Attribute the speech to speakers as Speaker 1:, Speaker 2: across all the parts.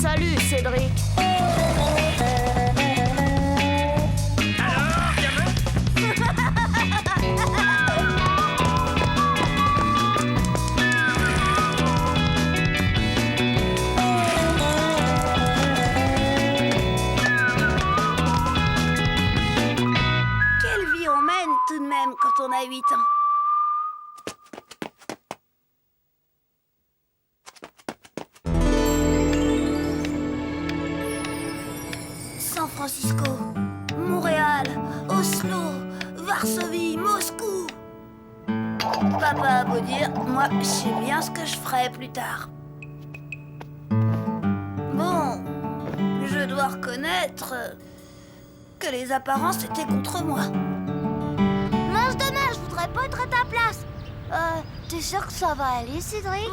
Speaker 1: Salut, Cédric.
Speaker 2: Alors, gamin?
Speaker 1: Quelle vie on mène tout de même quand on a 8 ans. San Francisco, Montréal, Oslo, Varsovie, Moscou. Papa a beau dire, moi je sais bien ce que je ferai plus tard. Bon, je dois reconnaître que les apparences étaient contre moi.
Speaker 3: Mange de mer, je voudrais pas être à ta place. T'es sûr que ça va aller, Cédric?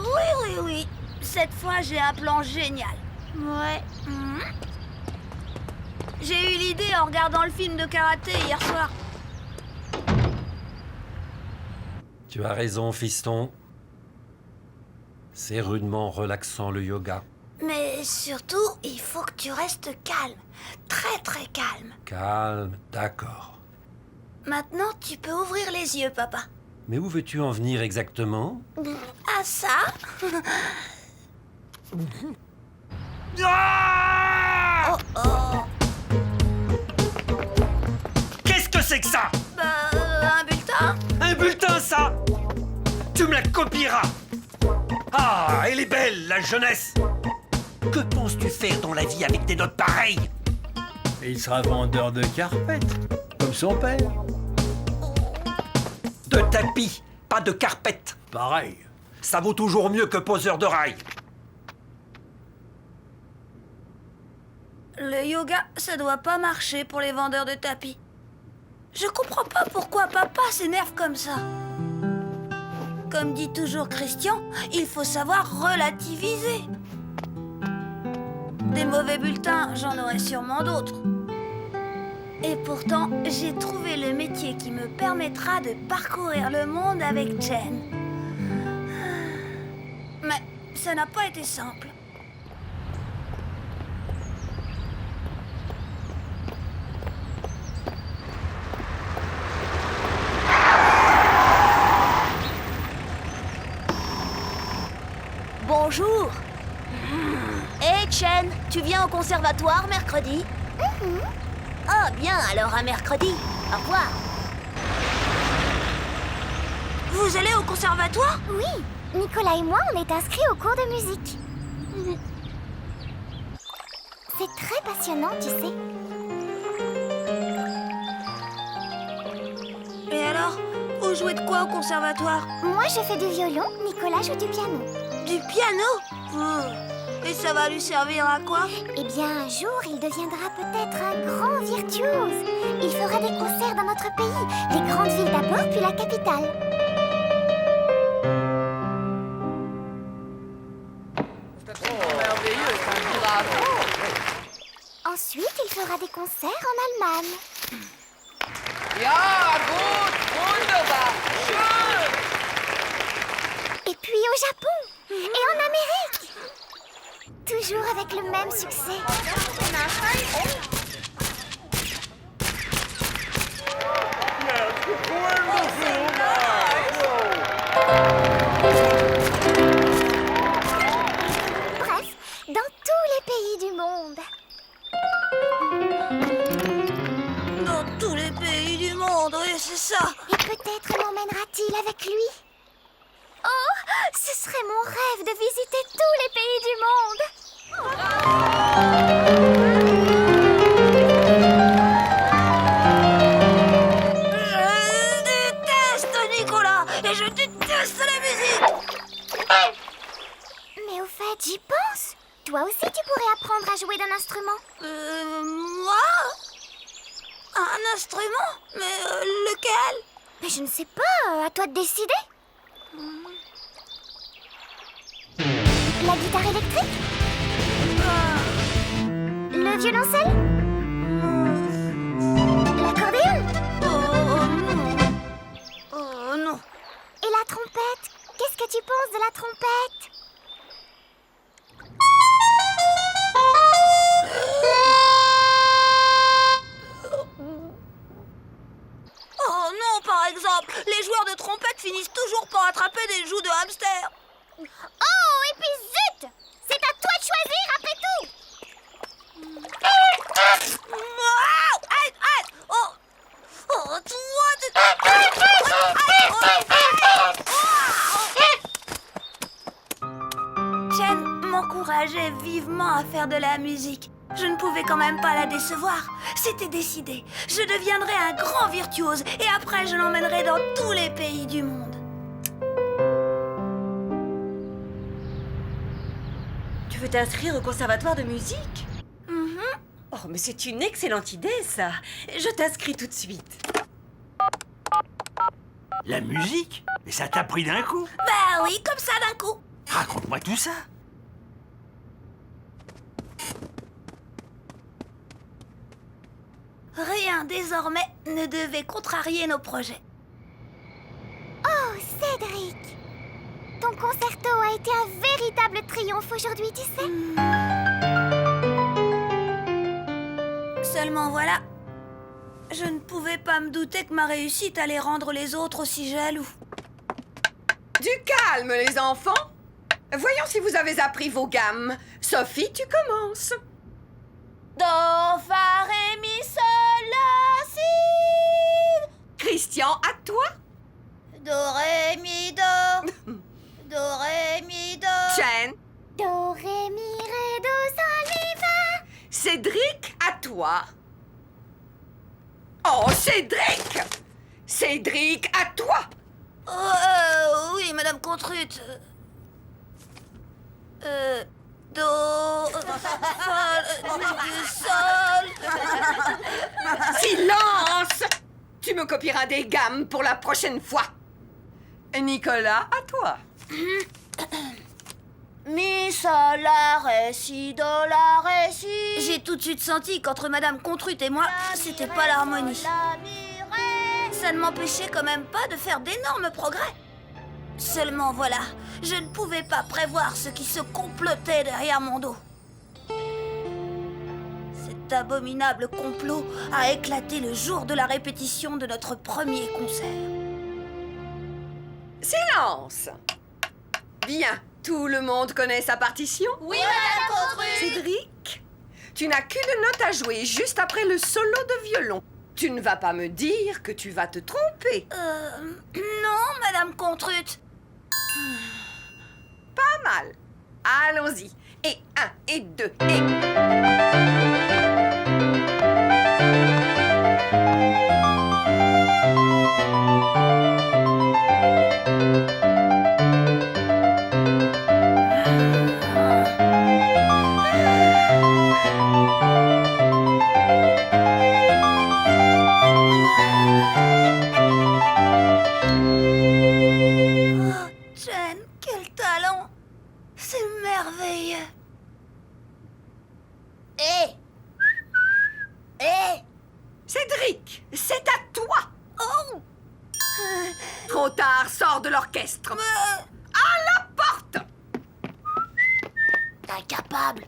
Speaker 1: Oui. Cette fois, j'ai un plan génial.
Speaker 3: Ouais.
Speaker 1: Mhm. J'ai eu l'idée en regardant le film de karaté hier soir.
Speaker 4: Tu as raison, fiston. C'est rudement relaxant, le yoga.
Speaker 1: Mais surtout, il faut que tu restes calme. Très, très calme.
Speaker 4: Calme, d'accord.
Speaker 1: Maintenant, tu peux ouvrir les yeux, papa.
Speaker 4: Mais où veux-tu en venir exactement?
Speaker 1: Ah, ça?
Speaker 2: Ah!
Speaker 1: Oh, oh.
Speaker 2: Qu'est-ce que c'est que ça?
Speaker 1: Un bulletin?
Speaker 2: Un bulletin, ça? Tu me la copieras. Ah, elle est belle, la jeunesse. Que penses-tu faire dans la vie avec des notes pareilles?
Speaker 5: Et il sera vendeur de carpettes, comme son père.
Speaker 2: De tapis, pas de carpette.
Speaker 5: Pareil.
Speaker 2: Ça vaut toujours mieux que poseur de rails.
Speaker 1: Le yoga, ça doit pas marcher pour les vendeurs de tapis. Je comprends pas pourquoi papa s'énerve comme ça. Comme dit toujours Christian, il faut savoir relativiser. Des mauvais bulletins, j'en aurais sûrement d'autres. Et pourtant, j'ai trouvé le métier qui me permettra de parcourir le monde avec Jen. Mais ça n'a pas été simple.
Speaker 3: Bonjour. Hé, Chen, tu viens au conservatoire mercredi? Ah, bien, alors à mercredi. Au revoir.
Speaker 1: Vous allez au conservatoire?
Speaker 3: Oui, Nicolas et moi, on est inscrits au cours de musique. C'est très passionnant, tu sais.
Speaker 1: Et alors, vous jouez de quoi au conservatoire?
Speaker 3: Moi, je fais du violon, Nicolas joue du piano.
Speaker 1: Du piano? Et ça va lui servir à quoi?
Speaker 3: Eh bien, un jour, il deviendra peut-être un grand virtuose. Il fera des concerts dans notre pays, les grandes villes d'abord, puis la capitale. Ensuite, il fera des concerts en Allemagne.
Speaker 6: Ja, gut, wunderbar, schön.
Speaker 3: Et puis au Japon. Et en Amérique. Toujours avec le même succès. Bref, dans tous les pays du monde.
Speaker 1: Dans tous les pays du monde, oui, c'est ça.
Speaker 3: Et peut-être m'emmènera-t-il avec lui? Oh, ce serait mon rêve de visiter tous les pays du monde.
Speaker 1: Je déteste Nicolas et je déteste la musique.
Speaker 3: Mais au fait, j'y pense. Toi aussi, tu pourrais apprendre à jouer d'un instrument.
Speaker 1: Moi? Un instrument? Mais lequel?
Speaker 3: Mais je ne sais pas, à toi de décider. La guitare électrique? Le violoncelle? L'accordéon?
Speaker 1: Oh non.
Speaker 3: Et la trompette? Qu'est-ce que tu penses de la trompette?
Speaker 1: des joues de hamster.
Speaker 7: Oh, et puis zut! C'est à toi de choisir après tout!
Speaker 1: Aïe, aïe, oh, oh, toi, Chen m'encourageait vivement à faire de la musique. Je ne pouvais quand même pas la décevoir. C'était décidé. Je deviendrai un grand virtuose et après je l'emmènerai dans tous les pays du monde.
Speaker 8: Tu veux t'inscrire au conservatoire de musique?
Speaker 1: Mhm.
Speaker 8: Oh, mais c'est une excellente idée, ça. Je t'inscris tout de suite.
Speaker 5: La musique? Et ça t'a pris d'un coup?
Speaker 1: Bah oui, comme ça d'un coup.
Speaker 5: Raconte-moi tout ça.
Speaker 1: Rien désormais ne devait contrarier nos projets.
Speaker 7: Oh, Cédric! Ton concerto a été un véritable triomphe aujourd'hui, tu sais.
Speaker 1: Seulement voilà, je ne pouvais pas me douter que ma réussite allait rendre les autres aussi jaloux.
Speaker 9: Du calme, les enfants. Voyons si vous avez appris vos gammes. Sophie, tu commences.
Speaker 3: Do, fa, ré, mi, sol, la, si.
Speaker 9: Christian, à toi.
Speaker 1: Do, ré, mi, do. Do, ré, mi, do.
Speaker 9: Chen.
Speaker 7: Do, ré, mi, ré, do, sol, mi, fa.
Speaker 9: Cédric, à toi. Oh, Cédric! Cédric, à toi.
Speaker 1: Oui, Madame Contrute. Do, fa, sol.
Speaker 9: Silence! Tu me copieras des gammes pour la prochaine fois. Nicolas, à toi.
Speaker 3: Mi, sol, la, ré, si, do, la, ré, si.
Speaker 1: J'ai tout de suite senti qu'entre Madame Contrute et moi, c'était pas l'harmonie.
Speaker 3: La, mi, ré.
Speaker 1: Ça ne m'empêchait quand même pas de faire d'énormes progrès. Seulement voilà, je ne pouvais pas prévoir ce qui se complotait derrière mon dos. Cet abominable complot a éclaté le jour de la répétition de notre premier concert.
Speaker 9: Silence! Bien, tout le monde connaît sa partition?
Speaker 3: Oui, Madame Contrute.
Speaker 9: Cédric, tu n'as qu'une note à jouer juste après le solo de violon. Tu ne vas pas me dire que tu vas te tromper.
Speaker 1: Non, Madame Contrute.
Speaker 9: Pas mal. Allons-y. Et 1, et 2, et...
Speaker 1: Oh, Chen, quel talent! C'est merveilleux!
Speaker 9: Cédric, c'est à toi.
Speaker 1: Oh!
Speaker 9: Trop tard, sors de l'orchestre. À la porte.
Speaker 1: Incapable!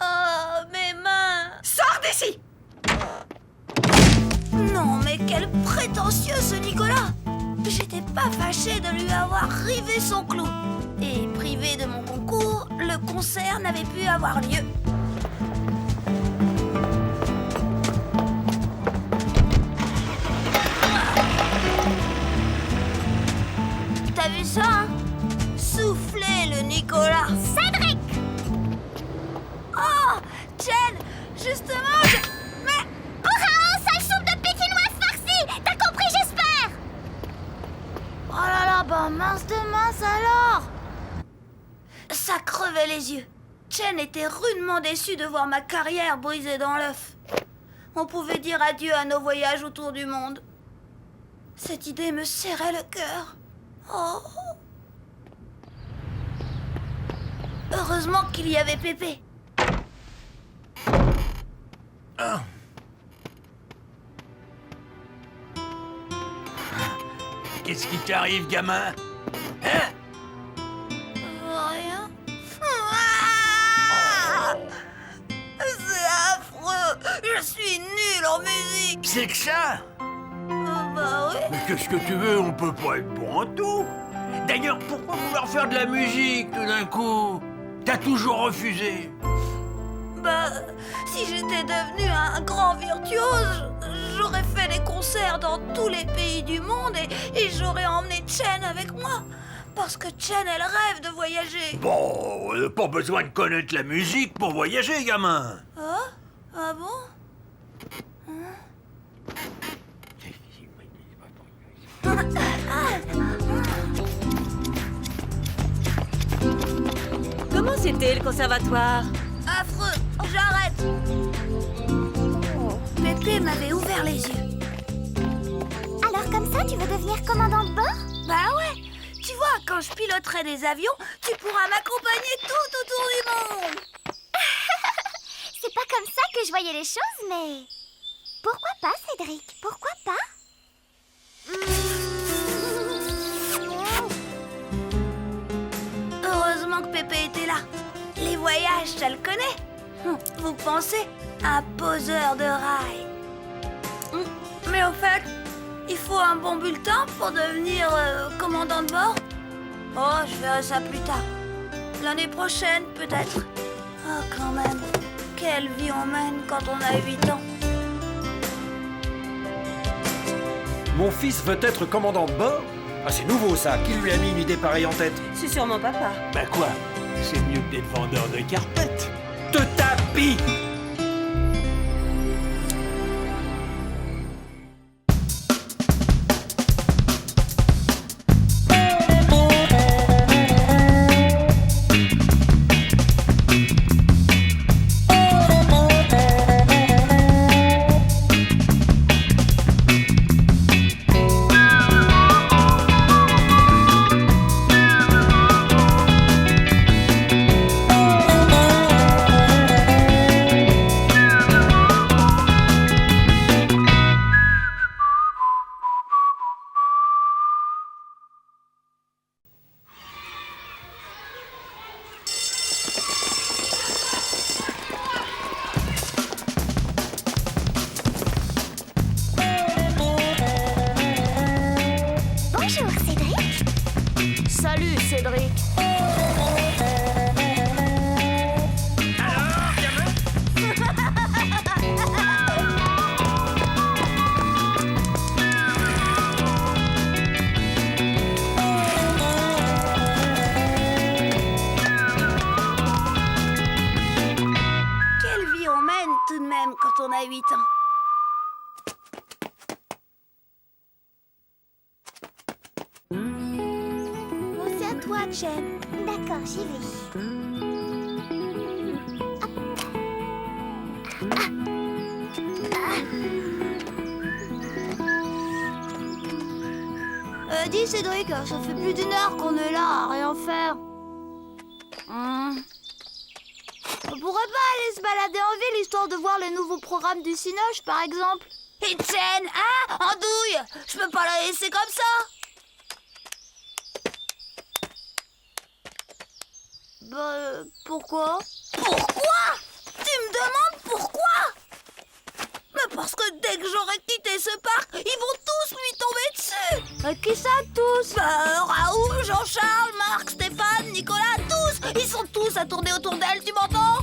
Speaker 1: Oh, mes mains!
Speaker 9: Sors d'ici.
Speaker 1: Non, mais quel prétentieux ce Nicolas! J'étais pas fâchée de lui avoir rivé son clou. Et privé de mon concours, le concert n'avait pu avoir lieu. T'as vu ça, hein? Soufflez le Nicolas!
Speaker 7: Cédric!
Speaker 1: Oh! Chen! Justement, Mais...
Speaker 7: Hurrah, sale soupe de pékinoise farcie! T'as compris, j'espère!
Speaker 1: Oh là là, bah mince de mince alors! Ça crevait les yeux. Chen était rudement déçu de voir ma carrière brisée dans l'œuf. On pouvait dire adieu à nos voyages autour du monde. Cette idée me serrait le cœur. Oh! Heureusement qu'il y avait Pépé.
Speaker 5: Qu'est-ce qui t'arrive, gamin? Hein?
Speaker 1: Rien. Ah! C'est
Speaker 5: c'est que ça?
Speaker 1: Bah oui.
Speaker 5: Mais qu'est-ce que tu veux? On peut pas être bon en tout. D'ailleurs, pourquoi vouloir faire de la musique tout d'un coup? T'as toujours refusé.
Speaker 1: Bah, si j'étais devenu un grand virtuose, j'aurais fait des concerts dans tous les pays du monde et j'aurais emmené Chen avec moi. Parce que Chen, elle rêve de voyager.
Speaker 5: Bon, pas besoin de connaître la musique pour voyager, gamin.
Speaker 1: Ah? Ah bon?
Speaker 8: Comment c'était le conservatoire?
Speaker 1: Affreux, j'arrête. Pépé m'avait ouvert les yeux.
Speaker 7: Alors comme ça, tu veux devenir commandant de bord?
Speaker 1: Bah ouais. Tu vois, quand je piloterai des avions, tu pourras m'accompagner tout autour du monde.
Speaker 7: C'est pas comme ça que je voyais les choses, mais... Pourquoi pas, Cédric? Pourquoi pas?
Speaker 1: Heureusement que Pépé était là. Les voyages, ça le connaît. Vous pensez? Un poseur de rails. Mais au fait, il faut un bon bulletin pour devenir commandant de bord? Oh, je verrai ça plus tard. L'année prochaine, peut-être. Oh, quand même. Quelle vie on mène quand on a 8 ans.
Speaker 4: Mon fils veut être commandant de bord? Ah, c'est nouveau ça. Qui lui a mis une idée pareille en tête?
Speaker 8: C'est sûrement papa.
Speaker 5: Bah quoi? C'est mieux que d'être vendeur de carpettes.
Speaker 4: De tapis!
Speaker 7: Bonjour, Cédric.
Speaker 3: Salut, Cédric.
Speaker 1: Quelle vie on mène tout de même quand on a 8 ans.
Speaker 7: Bon, c'est à toi, Chen. D'accord, j'y vais.
Speaker 3: Dis, Cédric, ça fait plus d'une heure qu'on est là à rien faire. On pourrait pas aller se balader en ville histoire de voir les nouveaux programmes du Cinoche, par exemple?
Speaker 1: Et Chen, hein? Andouille, je peux pas la laisser comme ça.
Speaker 3: Bah, pourquoi?
Speaker 1: Pourquoi? Tu me demandes pourquoi? Mais parce que dès que j'aurai quitté ce parc, ils vont tous lui tomber dessus.
Speaker 3: Qui ça, tous?
Speaker 1: Bah, Raoul, Jean-Charles, Marc, Stéphane, Nicolas, tous. Ils sont tous à tourner autour d'elle, tu m'entends?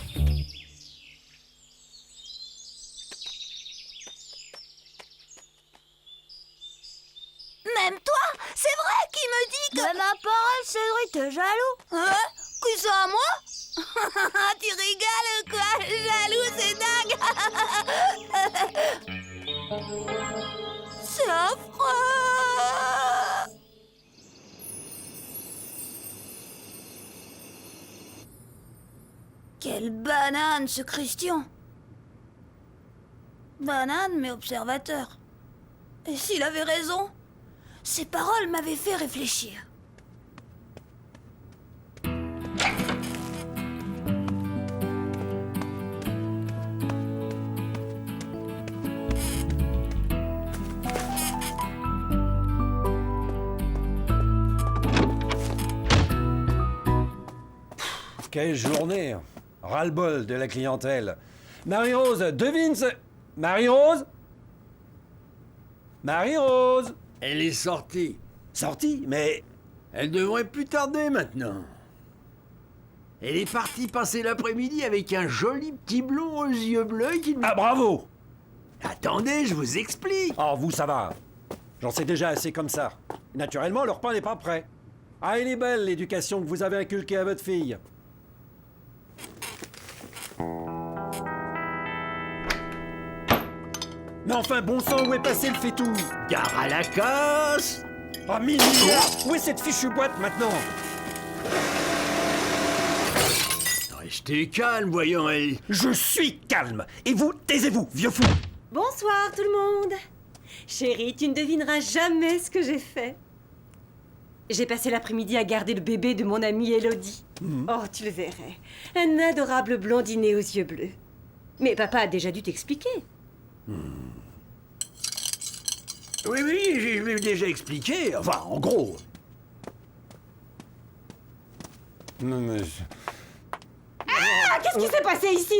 Speaker 1: Même toi, c'est vrai qu'il me dit que...
Speaker 3: Mais ma parole, Cédric, t'es jaloux?
Speaker 1: Hein? Qui ça, moi? Tu rigoles ou quoi? Jaloux, c'est dingue. C'est affreux. Quelle banane, ce Christian. Banane, mais observateur. Et s'il avait raison, ses paroles m'avaient fait réfléchir.
Speaker 4: Quelle journée! Ras-le-bol de la clientèle. Marie-Rose, devine ce... Marie-Rose? Marie-Rose!
Speaker 5: Elle est sortie.
Speaker 4: Sortie, mais...
Speaker 5: Elle devrait plus tarder maintenant. Elle est partie passer l'après-midi avec un joli petit blond aux yeux bleus qui...
Speaker 4: Ah, bravo!
Speaker 5: Attendez, je vous explique.
Speaker 4: Oh, vous, ça va. J'en sais déjà assez comme ça. Naturellement, le repas n'est pas prêt. Ah, elle est belle, l'éducation que vous avez inculquée à votre fille. Mais enfin, bon sang, où est passé le fait-tout?
Speaker 5: Gare à la casse.
Speaker 4: Ah, 1000 milliards! Où est cette fichue boîte, maintenant?
Speaker 5: Restez calme, voyons, elle...
Speaker 4: Je suis calme! Et vous, taisez-vous, vieux fou!
Speaker 8: Bonsoir tout le monde. Chérie, tu ne devineras jamais ce que j'ai fait. J'ai passé l'après-midi à garder le bébé de mon amie Élodie. Oh, tu le verrais. Un adorable blondinet aux yeux bleus. Mais papa a déjà dû t'expliquer.
Speaker 5: Oui, j'ai déjà expliqué. Enfin, en gros.
Speaker 4: Non, mais...
Speaker 8: Ah, qu'est-ce qui s'est passé ici?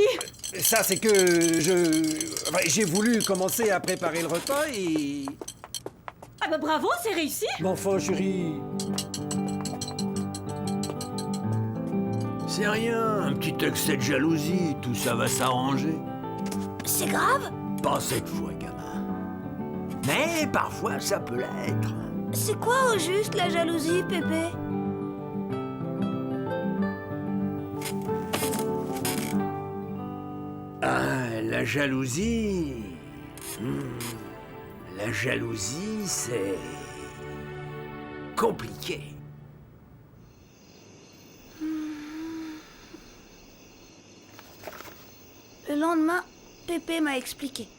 Speaker 4: Ça, c'est que j'ai voulu commencer à préparer le repas et...
Speaker 8: Ah bah bravo, c'est réussi.
Speaker 4: Mais enfin, chérie...
Speaker 5: C'est rien, un petit excès de jalousie, tout ça va s'arranger.
Speaker 1: C'est grave?
Speaker 5: Pas cette fois, gamin. Mais parfois, ça peut l'être.
Speaker 1: C'est quoi au juste la jalousie, Pépé?
Speaker 5: Ah, la jalousie... La jalousie, c'est... compliqué.
Speaker 1: Le lendemain, Pépé m'a expliqué.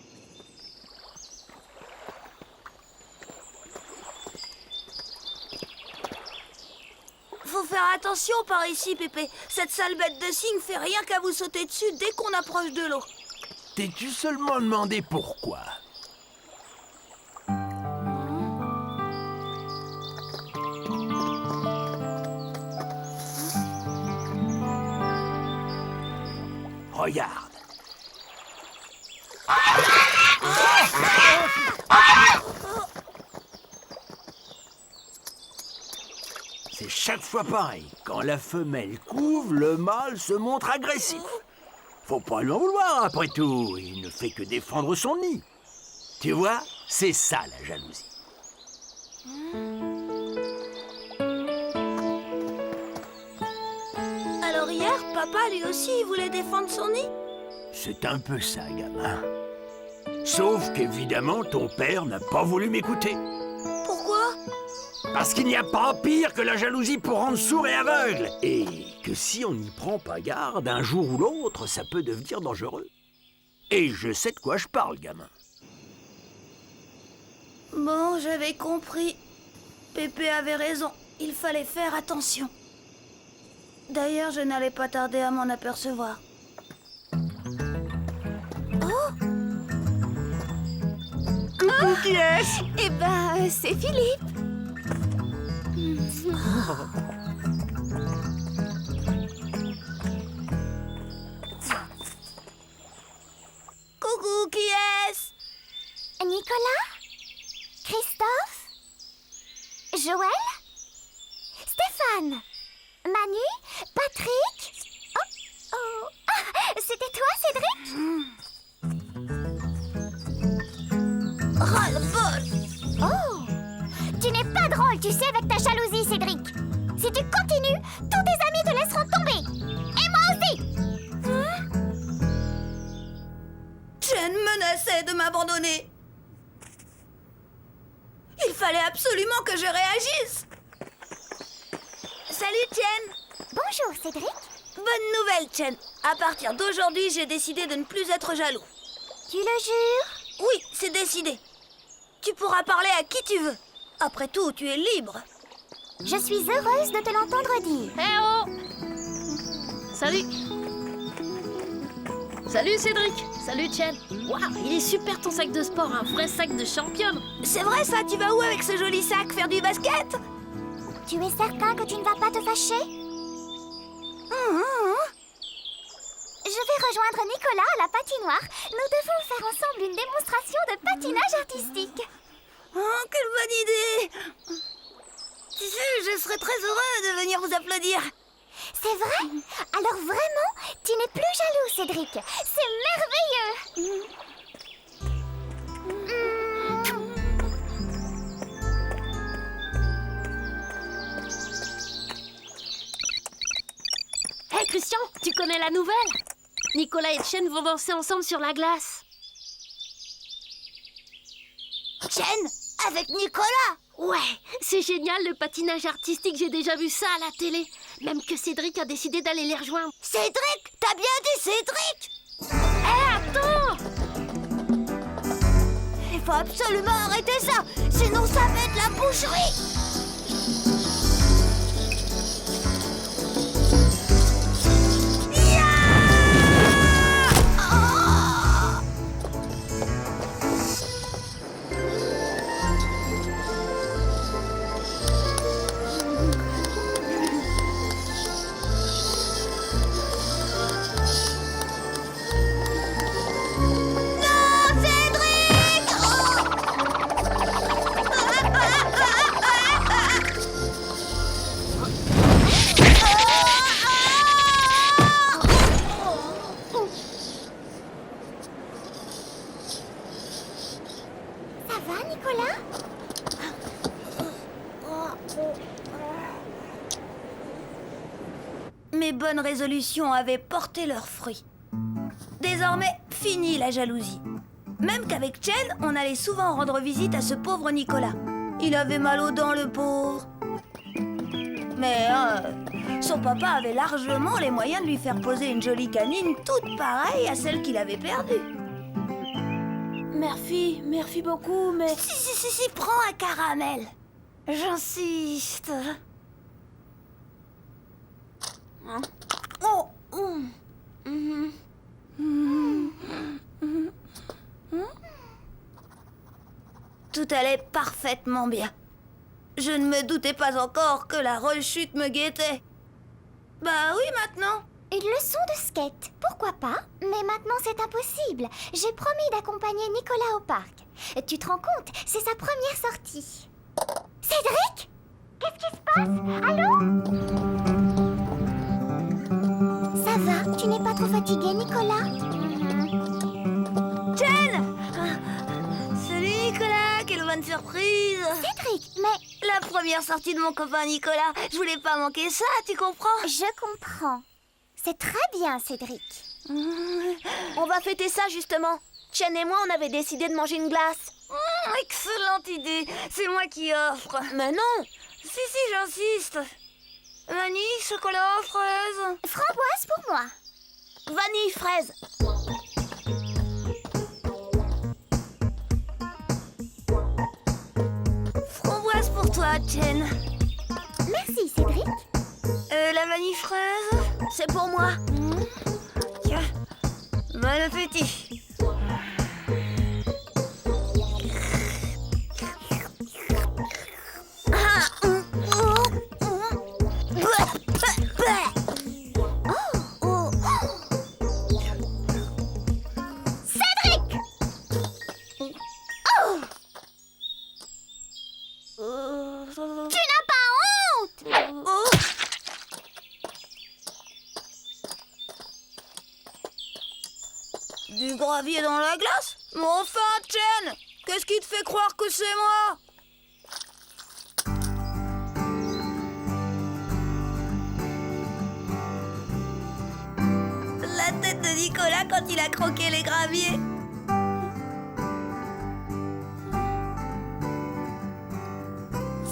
Speaker 1: Faut faire attention par ici, Pépé. Cette sale bête de cygne fait rien qu'à vous sauter dessus dès qu'on approche de l'eau.
Speaker 5: T'es-tu seulement demandé pourquoi? Regarde. C'est chaque fois pareil. Quand la femelle couve, le mâle se montre agressif. Faut pas lui en vouloir, après tout. Il ne fait que défendre son nid. Tu vois, c'est ça la jalousie.
Speaker 1: Alors hier, papa lui aussi il voulait défendre son nid?
Speaker 5: C'est un peu ça, gamin. Sauf qu'évidemment, ton père n'a pas voulu m'écouter.
Speaker 1: Pourquoi?
Speaker 5: Parce qu'il n'y a pas pire que la jalousie pour rendre sourd et aveugle. Et que si on n'y prend pas garde, un jour ou l'autre, ça peut devenir dangereux. Et je sais de quoi je parle, gamin.
Speaker 1: Bon, j'avais compris. Pépé avait raison. Il fallait faire attention. D'ailleurs, je n'allais pas tarder à m'en apercevoir.
Speaker 8: Qui est-ce?
Speaker 3: Eh ben, c'est Philippe.
Speaker 1: Coucou, qui est-ce?
Speaker 7: Nicolas? Christophe? Joël? Stéphane? Manu? Patrick? Oh, ah, c'était toi, Cédric?
Speaker 1: Ras-le-bol!
Speaker 7: Oh! Tu n'es pas drôle, tu sais, avec ta jalousie, Cédric. Si tu continues, tous tes amis te laisseront tomber. Et moi aussi!
Speaker 1: Chen menaçait de m'abandonner. Il fallait absolument que je réagisse. Salut, Chen.
Speaker 7: Bonjour, Cédric.
Speaker 1: Bonne nouvelle, Chen. À partir d'aujourd'hui, j'ai décidé de ne plus être jaloux.
Speaker 7: Tu le jures?
Speaker 1: Oui, c'est décidé. Tu pourras parler à qui tu veux. Après tout, tu es libre.
Speaker 7: Je suis heureuse de te l'entendre dire.
Speaker 10: Eh oh! Salut! Salut Cédric! Salut Chen! Waouh, il est super ton sac de sport, un vrai sac de championne!
Speaker 1: C'est vrai ça, tu vas où avec ce joli sac? Faire du basket?
Speaker 7: Tu es certain que tu ne vas pas te fâcher? Je vais rejoindre Nicolas à la patinoire. Nous devons faire ensemble une démonstration de patinage artistique.
Speaker 1: Oh, quelle bonne idée! Tu sais, je serais très heureux de venir vous applaudir.
Speaker 7: C'est vrai? Alors vraiment, tu n'es plus jaloux, Cédric. C'est merveilleux.
Speaker 10: Hé Christian, tu connais la nouvelle? Nicolas et Chen vont danser ensemble sur la glace.
Speaker 1: Chen, avec Nicolas!
Speaker 10: Ouais, c'est génial le patinage artistique, j'ai déjà vu ça à la télé. Même que Cédric a décidé d'aller les rejoindre.
Speaker 1: Cédric! T'as bien dit Cédric!
Speaker 10: Hé, attends!
Speaker 1: Il faut absolument arrêter ça, sinon ça va être la boucherie!
Speaker 7: Ça va, Nicolas?
Speaker 1: Mes bonnes résolutions avaient porté leurs fruits. Désormais, fini la jalousie. Même qu'avec Chen, on allait souvent rendre visite à ce pauvre Nicolas. Il avait mal aux dents, le pauvre. Mais son papa avait largement les moyens de lui faire poser une jolie canine toute pareille à celle qu'il avait perdue.
Speaker 10: Merci beaucoup, mais...
Speaker 1: Si, prends un caramel. J'insiste. Oh. Tout allait parfaitement bien. Je ne me doutais pas encore que la rechute me guettait. Bah oui, maintenant.
Speaker 7: Une leçon de skate, pourquoi pas? Mais maintenant c'est impossible. J'ai promis d'accompagner Nicolas au parc. Tu te rends compte? C'est sa première sortie. Cédric? Qu'est-ce qui se passe? Allô? Ça va? Tu n'es pas trop fatigué, Nicolas?
Speaker 1: Chen! Salut Nicolas, quelle bonne surprise!
Speaker 7: Cédric, mais...
Speaker 1: La première sortie de mon copain Nicolas, je voulais pas manquer ça, tu comprends?
Speaker 7: Je comprends. C'est très bien, Cédric.
Speaker 1: On va fêter ça justement. Chen et moi, on avait décidé de manger une glace. Excellente idée. C'est moi qui offre. Mais non. Si, j'insiste. Vanille, chocolat, fraise.
Speaker 7: Framboise pour moi.
Speaker 1: Vanille, fraise. Framboise pour toi, Chen.
Speaker 7: Merci, Cédric.
Speaker 1: La vanille fraise, c'est pour moi. Tiens, bon appétit.
Speaker 7: Cédric! Tu n'as pas honte!
Speaker 1: Du gravier dans la glace? Mais enfin, Chen, qu'est-ce qui te fait croire que c'est moi? La tête de Nicolas quand il a croqué les graviers.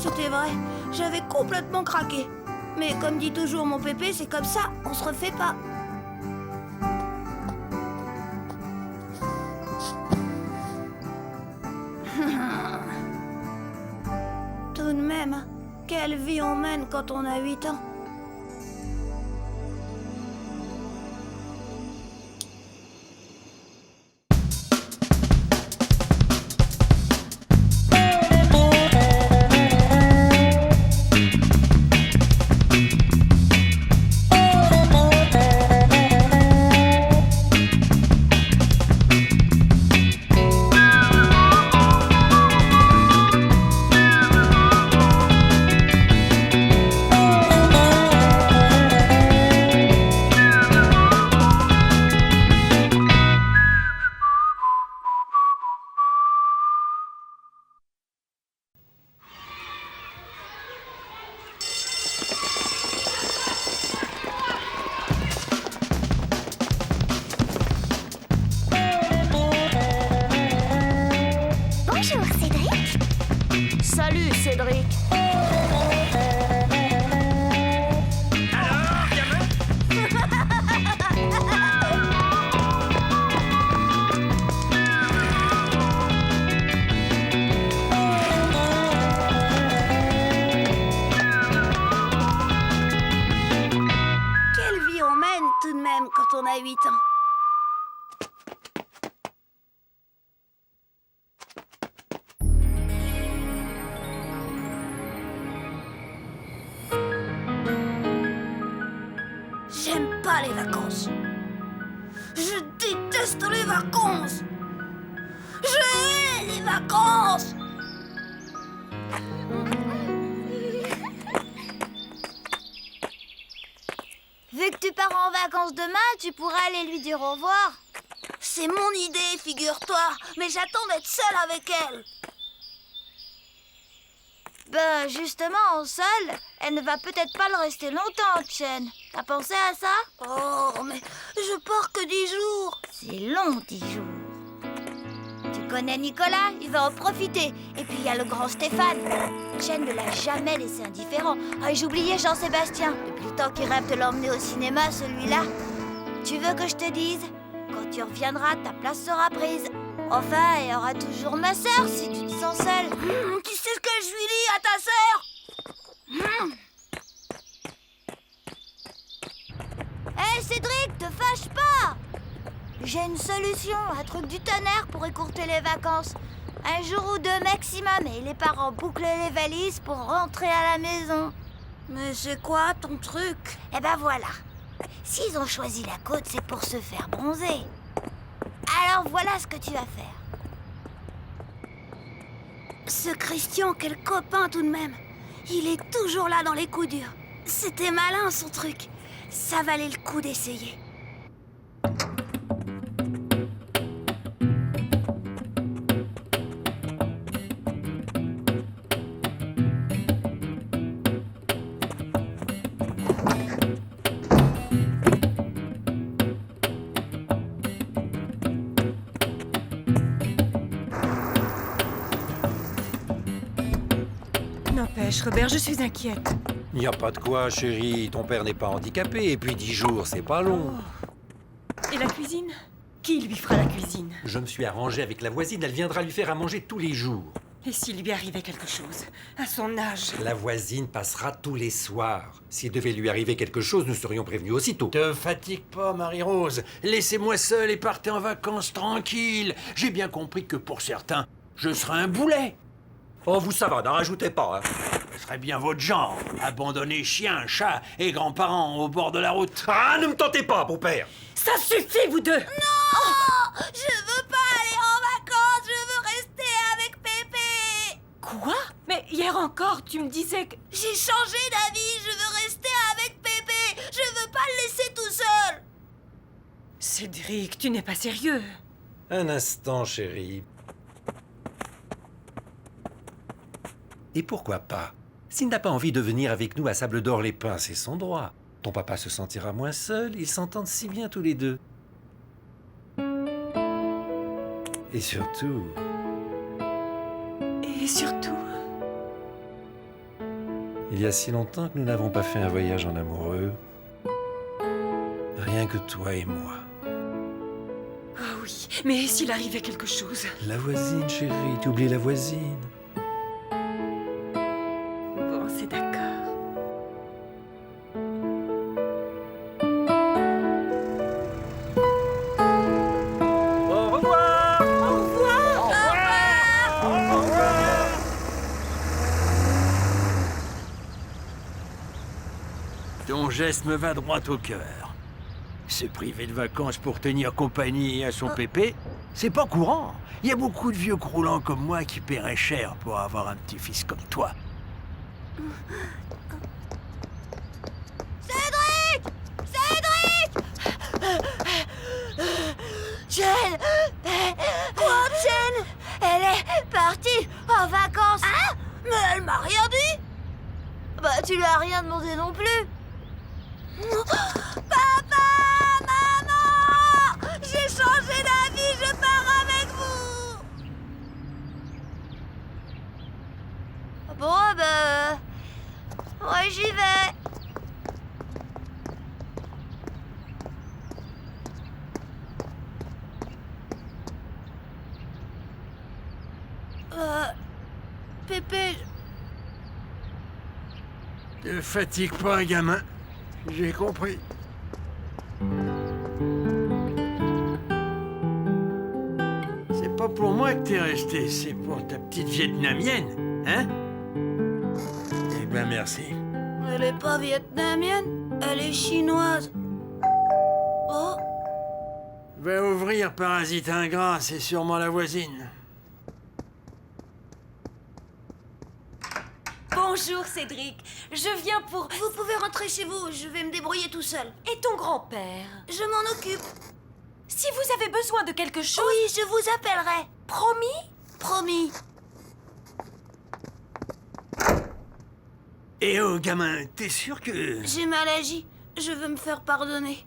Speaker 1: C'était vrai, j'avais complètement craqué. Mais comme dit toujours mon pépé, c'est comme ça, on se refait pas. Tout de même, quelle vie on mène quand on a 8 ans.
Speaker 3: Cédric.
Speaker 2: Alors, gamin?
Speaker 1: Quelle vie on mène tout de même quand on a 8 ans. J'aime pas les vacances. Je déteste les vacances. Je hais les vacances.
Speaker 3: Vu que tu pars en vacances demain, tu pourras aller lui dire au revoir.
Speaker 1: C'est mon idée, figure-toi. Mais j'attends d'être seule avec elle.
Speaker 3: Ben, justement, seule, elle ne va peut-être pas le rester longtemps, Chen. T'as pensé à ça?
Speaker 1: Oh, mais je pars que 10 jours.
Speaker 3: C'est long, 10 jours. Tu connais Nicolas? Il va en profiter. Et puis, il y a le grand Stéphane. Chen ne l'a jamais laissé indifférent. Ah, et j'oubliais Jean-Sébastien. Depuis le temps qu'il rêve de l'emmener au cinéma, celui-là. Tu veux que je te dise? Quand tu reviendras, ta place sera prise. Enfin, il y aura toujours ma sœur si tu te sens seule.
Speaker 1: Tu sais ce que je lui dis à ta sœur?
Speaker 3: Hé, Cédric, te fâche pas! J'ai une solution, un truc du tonnerre pour écourter les vacances. Un jour ou deux maximum et les parents bouclent les valises pour rentrer à la maison.
Speaker 1: Mais c'est quoi ton truc?
Speaker 3: Eh ben voilà. S'ils ont choisi la côte, c'est pour se faire bronzer. Alors voilà ce que tu vas faire.
Speaker 1: Ce Christian, quel copain tout de même. Il est toujours là dans les coups durs. C'était malin son truc. Ça valait le coup d'essayer.
Speaker 8: N'empêche, Robert, je suis inquiète.
Speaker 4: Il n'y a pas de quoi, chérie. Ton père n'est pas handicapé. Et puis 10 jours, c'est pas long.
Speaker 8: Et la cuisine? Qui lui fera la cuisine?
Speaker 4: Je me suis arrangé avec la voisine. Elle viendra lui faire à manger tous les jours.
Speaker 8: Et s'il lui arrivait quelque chose? À son âge?
Speaker 4: La voisine passera tous les soirs. S'il devait lui arriver quelque chose, nous serions prévenus aussitôt.
Speaker 5: Te fatigue pas, Marie-Rose. Laissez-moi seule et partez en vacances tranquille. J'ai bien compris que pour certains, je serai un boulet.
Speaker 4: Oh, vous, ça va, n'en rajoutez pas. Hein.
Speaker 5: Ce serait bien votre genre. Abandonner chiens, chats et grands-parents au bord de la route.
Speaker 4: Ah, ne me tentez pas, beau-père.
Speaker 8: Ça suffit, vous deux!
Speaker 1: Non! Je veux pas aller en vacances, je veux rester avec Pépé!
Speaker 8: Quoi? Mais hier encore, tu me disais que...
Speaker 1: J'ai changé d'avis, je veux rester avec Pépé! Je veux pas le laisser tout seul!
Speaker 8: Cédric, tu n'es pas sérieux.
Speaker 4: Un instant, chérie. Et pourquoi pas? S'il n'a pas envie de venir avec nous à Sable d'Or les Pins, c'est son droit. Ton papa se sentira moins seul, ils s'entendent si bien tous les deux. Et surtout...
Speaker 8: Et surtout...
Speaker 4: Il y a si longtemps que nous n'avons pas fait un voyage en amoureux. Rien que toi et moi.
Speaker 8: Ah oui, mais s'il arrivait quelque chose?
Speaker 4: La voisine, chérie, tu oublies la voisine.
Speaker 8: Bon, c'est d'accord.
Speaker 4: Au revoir!
Speaker 8: Au revoir!
Speaker 4: Au revoir!
Speaker 5: Ton geste me va droit au cœur. Se priver de vacances pour tenir compagnie à son pépé, c'est pas courant. Il y a beaucoup de vieux croulants comme moi qui paieraient cher pour avoir un petit-fils comme toi.
Speaker 3: Cédric! Cédric! Jen! Quoi, Jen? Elle est partie en vacances.
Speaker 1: Hein? Mais elle m'a rien dit!
Speaker 3: Bah, tu lui as rien demandé non plus.
Speaker 1: Papa! Maman! J'ai changé d'avis, je pars avec vous!
Speaker 3: Bon, bah... Ouais, j'y vais.
Speaker 1: Pépé,
Speaker 5: Te fatigue pas, gamin. J'ai compris. C'est pas pour moi que t'es resté, c'est pour ta petite vietnamienne, hein? Eh ben, merci.
Speaker 1: elle est pas vietnamienne, elle est chinoise. Oh,
Speaker 5: Va ouvrir, parasite ingrat, c'est sûrement la voisine.
Speaker 8: Bonjour Cédric, je viens pour...
Speaker 1: vous pouvez rentrer chez vous, je vais me débrouiller tout seul.
Speaker 8: Et ton grand-père?
Speaker 1: Je m'en occupe.
Speaker 8: Si vous avez besoin de quelque chose...
Speaker 1: Oui, je vous appellerai.
Speaker 8: Promis?
Speaker 1: Promis.
Speaker 5: Eh oh, gamin, t'es sûr que...
Speaker 1: J'ai mal agi, je veux me faire pardonner.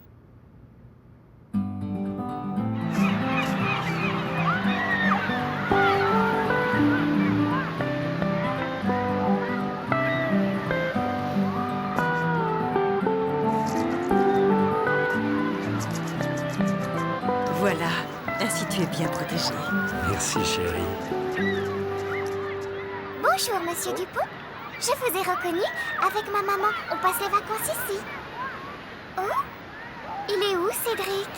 Speaker 8: Voilà, ainsi tu es bien protégé.
Speaker 4: Merci, chérie.
Speaker 7: Bonjour, monsieur Dupont. Je vous ai reconnu. Avec ma maman, on passe les vacances ici. Oh? Il est où, Cédric?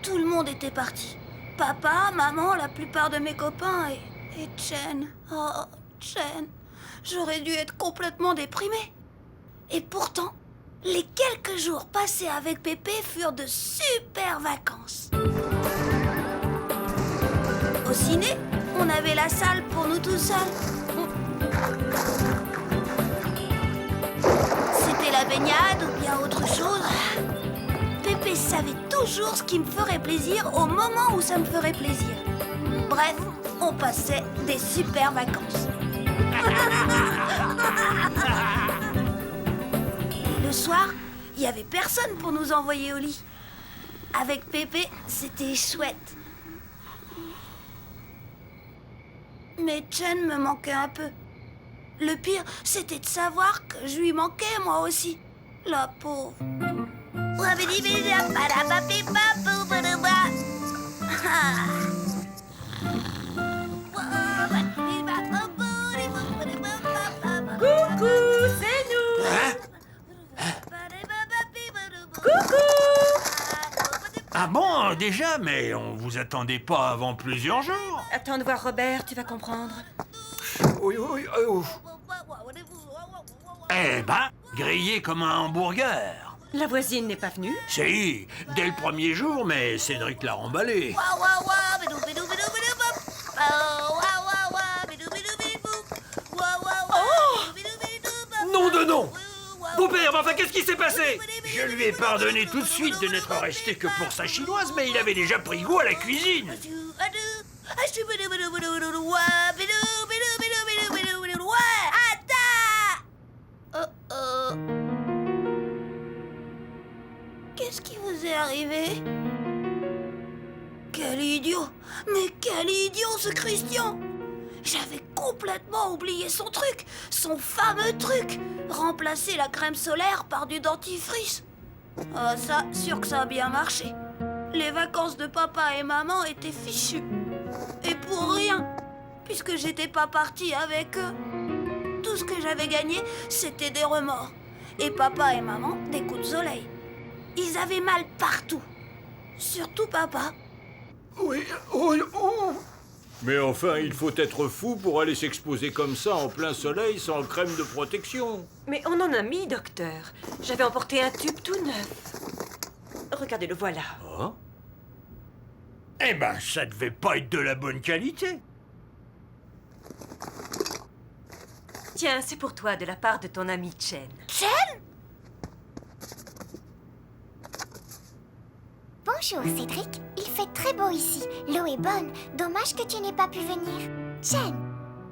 Speaker 1: Tout le monde était parti. Papa, maman, la plupart de mes copains et Chen. Oh, Chen. J'aurais dû être complètement déprimée. Et pourtant, les quelques jours passés avec Pépé furent de super vacances. Au ciné, on avait la salle pour nous tout seuls. C'était la baignade ou bien autre chose. Pépé savait toujours ce qui me ferait plaisir au moment où ça me ferait plaisir. Bref, on passait des super vacances. Le soir, il n'y avait personne pour nous envoyer au lit. Avec Pépé, c'était chouette. Mais Chen me manquait un peu. Le pire, c'était de savoir que je lui manquais moi aussi. La pauvre.
Speaker 8: Coucou, c'est nous!
Speaker 5: Ah bon, déjà? Mais on vous attendait pas avant plusieurs jours.
Speaker 8: Attends de voir Robert, tu vas comprendre.
Speaker 5: Oui, oui, oh. Eh ben, grillé comme un hamburger.
Speaker 8: La voisine n'est pas venue?
Speaker 5: Si, dès le premier jour, mais Cédric l'a remballé.
Speaker 2: Nom de nom! Beau-père, mais enfin, qu'est-ce qui s'est passé?
Speaker 5: Je lui ai pardonné tout de suite de n'être resté que pour sa chinoise, mais il avait déjà pris goût à la cuisine.
Speaker 1: Qu'est-ce qui vous est arrivé? Quel idiot! Mais quel idiot ce Christian! J'avais complètement oublié son truc, son fameux truc! Remplacer la crème solaire par du dentifrice. Ah ça, sûr que ça a bien marché. Les vacances de papa et maman étaient fichues. Et pour rien, puisque j'étais pas partie avec eux. Tout ce que j'avais gagné, c'était des remords. Et papa et maman, des coups de soleil. Ils avaient mal partout. Surtout papa.
Speaker 5: Oui, oui, oh.
Speaker 11: Mais enfin, il faut être fou pour aller s'exposer comme ça en plein soleil sans crème de protection.
Speaker 8: Mais on en a mis, docteur. J'avais emporté un tube tout neuf. Regardez, le voilà.
Speaker 11: Oh?
Speaker 5: Eh ben, ça devait pas être de la bonne qualité.
Speaker 8: Tiens, c'est pour toi de la part de ton ami Chen.
Speaker 1: Chen?
Speaker 7: Bonjour, Cédric. Il fait très beau ici. L'eau est bonne. Dommage que tu n'aies pas pu venir. Chen.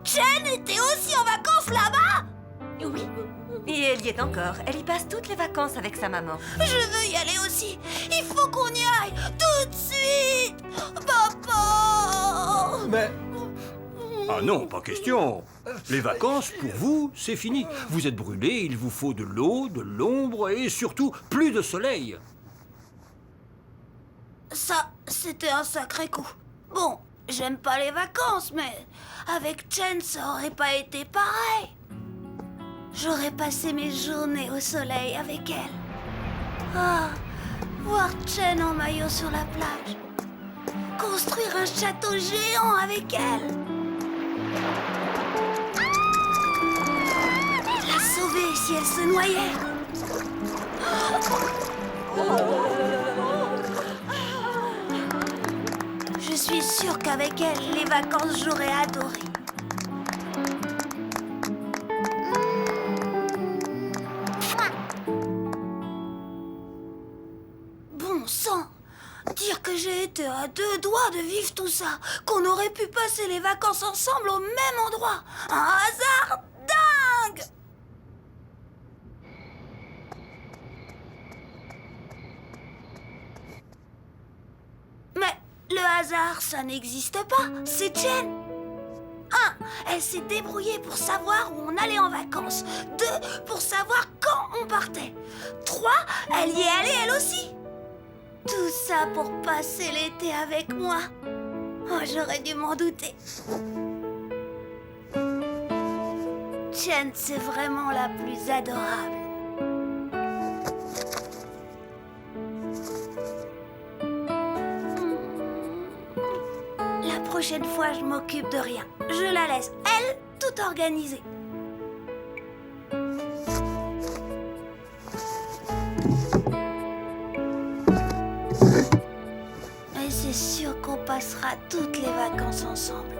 Speaker 1: Chen était aussi en vacances là-bas?
Speaker 8: Oui. Et elle y est encore. Elle y passe toutes les vacances avec sa maman.
Speaker 1: Je veux y aller aussi. Il faut qu'on y aille tout de suite. Papa.
Speaker 5: Mais
Speaker 11: Ah non, pas question. Les vacances, pour vous, c'est fini. Vous êtes brûlés, il vous faut de l'eau, de l'ombre et surtout plus de soleil.
Speaker 1: Ça, c'était un sacré coup. Bon, j'aime pas les vacances, mais avec Chen, ça aurait pas été pareil. J'aurais passé mes journées au soleil avec elle. Ah, voir Chen en maillot sur la plage. Construire un château géant avec elle. La sauver si elle se noyait. Je suis sûre qu'avec elle, les vacances, j'aurais adoré. Bon sang! Dire que j'ai été à 2 doigts de vivre tout ça, qu'on aurait pu passer les vacances ensemble au même endroit. Un hasard dingue! Mais le hasard, ça n'existe pas, c'est Chen. 1. Elle s'est débrouillée pour savoir où on allait en vacances. 2. Pour savoir quand on partait. 3. Elle y est allée elle aussi. Tout ça pour passer l'été avec moi. Oh, j'aurais dû m'en douter. Chen, c'est vraiment la plus adorable. La prochaine fois, je m'occupe de rien. Je la laisse, elle, tout organiser. Et c'est sûr qu'on passera toutes les vacances ensemble.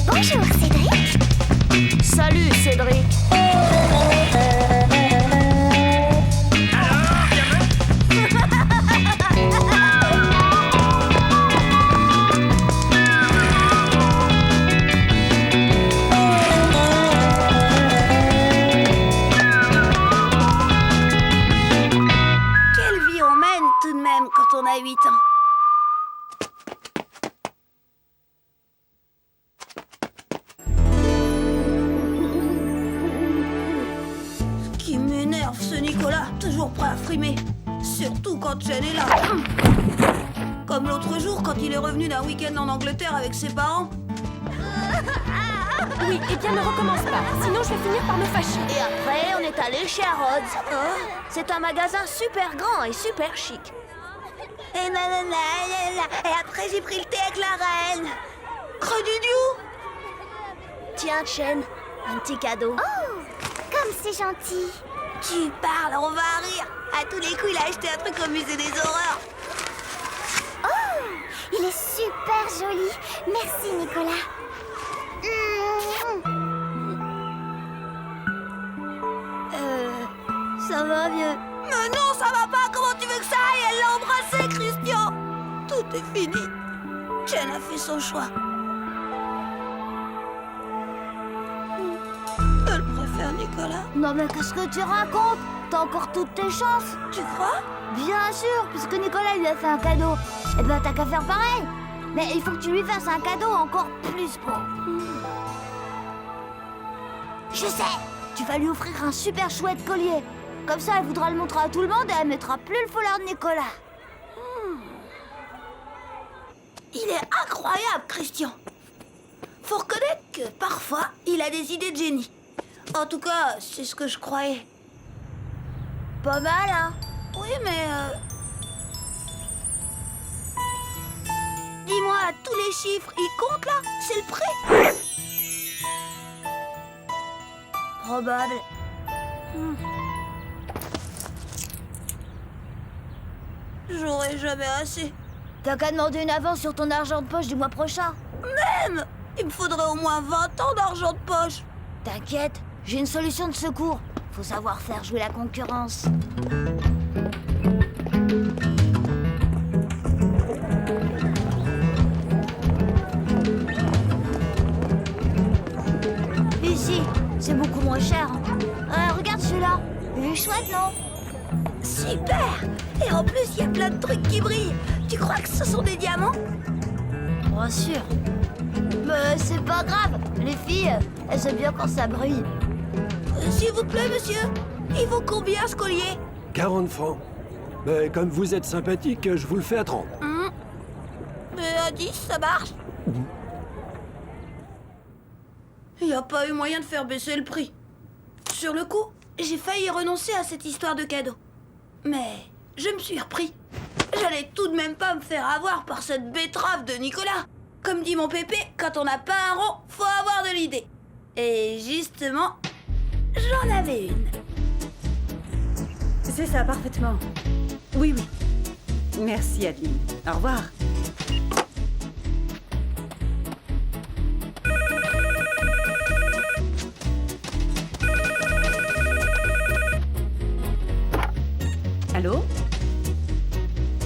Speaker 7: Bonjour, Cédric.
Speaker 3: Salut, Cédric.
Speaker 1: Quelle vie on mène tout de même quand on a 8 ans. Ce qui m'énerve, ce Nicolas, toujours prêt à frimer. Surtout quand Chen est là. Comme l'autre jour, quand il est revenu d'un week-end en Angleterre avec ses parents.
Speaker 8: Oui, eh bien ne recommence pas, sinon je vais finir par me fâcher.
Speaker 3: Et après, on est allé chez Harrods. C'est un magasin super grand et super chic.
Speaker 1: Et nanana, et après j'ai pris le thé avec la reine. Creux du diou.
Speaker 3: Tiens, Chen, un petit cadeau.
Speaker 7: Oh, comme c'est gentil.
Speaker 1: Tu parles, on va rire. À tous les coups, il a acheté un truc au musée des horreurs.
Speaker 7: Oh, il est super joli. Merci, Nicolas.
Speaker 3: Ça va mieux.
Speaker 1: Mais non, ça va pas. Comment tu veux que ça aille? Elle l'a embrassé, Christian. Tout est fini. Chen a fait son choix. Elle préfère Nicolas.
Speaker 3: Non mais qu'est-ce que tu racontes? T'as encore toutes tes chances.
Speaker 1: Tu crois?
Speaker 3: Bien sûr, puisque Nicolas lui a fait un cadeau. Eh ben t'as qu'à faire pareil. Mais il faut que tu lui fasses un cadeau encore plus beau. Je sais. Tu vas lui offrir un super chouette collier. Comme ça, elle voudra le montrer à tout le monde et elle mettra plus le foulard de Nicolas.
Speaker 1: Il est incroyable, Christian. Faut reconnaître que parfois, il a des idées de génie. En tout cas, c'est ce que je croyais.
Speaker 3: Pas mal, hein?
Speaker 1: Oui, mais... Dis-moi, tous les chiffres, ils comptent là? C'est le prix? Probable. J'aurai jamais assez.
Speaker 3: T'as qu'à demander une avance sur ton argent de poche du mois prochain.
Speaker 1: Même! Il me faudrait au moins 20 ans d'argent de poche.
Speaker 3: T'inquiète, j'ai une solution de secours. Faut savoir faire jouer la concurrence. Ici, c'est beaucoup moins cher. Regarde celui-là. Il est chouette, non?
Speaker 1: Super! Et en plus, il y a plein de trucs qui brillent. Tu crois que ce sont des diamants?
Speaker 3: Bien sûr. Mais c'est pas grave. Les filles, elles aiment bien quand ça brille.
Speaker 1: S'il vous plaît, monsieur. Il vaut combien ce collier?
Speaker 12: 40 francs. Mais comme vous êtes sympathique, je vous le fais à 30.
Speaker 1: Mais à 10, ça marche. Il n'y a pas eu moyen de faire baisser le prix. Sur le coup, j'ai failli renoncer à cette histoire de cadeau. Mais je me suis repris. J'allais tout de même pas me faire avoir par cette betterave de Nicolas. Comme dit mon pépé, quand on n'a pas un rond, faut avoir de l'idée. Et justement, j'en avais une.
Speaker 8: C'est ça, parfaitement. Oui, oui. Merci, Adeline. Au revoir. Allô?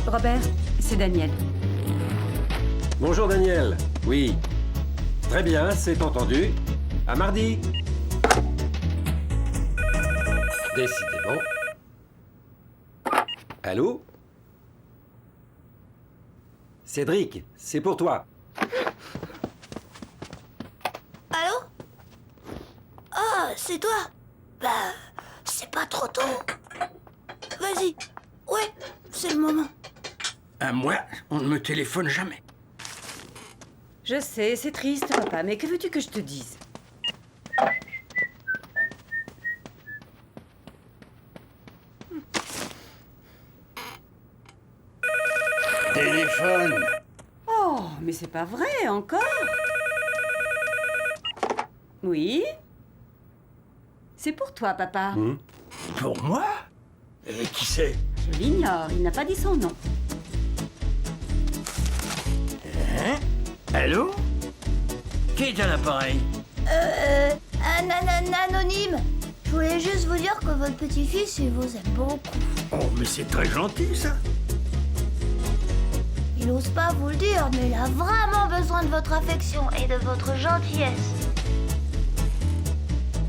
Speaker 8: Robert, c'est Daniel.
Speaker 4: Bonjour Daniel. Oui. Très bien, c'est entendu. À mardi. Décidément. Allô? Cédric, c'est pour toi.
Speaker 1: Allô? Ah, c'est toi? Bah, c'est pas trop tôt. Vas-y. Ouais, c'est le moment.
Speaker 5: À moi, on ne me téléphone jamais.
Speaker 8: Je sais, c'est triste, papa, mais que veux-tu que je te dise?
Speaker 5: Téléphone.
Speaker 8: Oh, mais c'est pas vrai, encore? Oui? C'est pour toi, papa.
Speaker 5: Pour moi? Et qui c'est?
Speaker 8: Je l'ignore, il n'a pas dit son nom.
Speaker 5: Hein? Allô? Qui est à l'appareil?
Speaker 3: Un anonyme. Je voulais juste vous dire que votre petit-fils, il vous aime beaucoup.
Speaker 5: Oh, mais c'est très gentil, ça.
Speaker 3: Il ose pas vous le dire, mais il a vraiment besoin de votre affection et de votre gentillesse.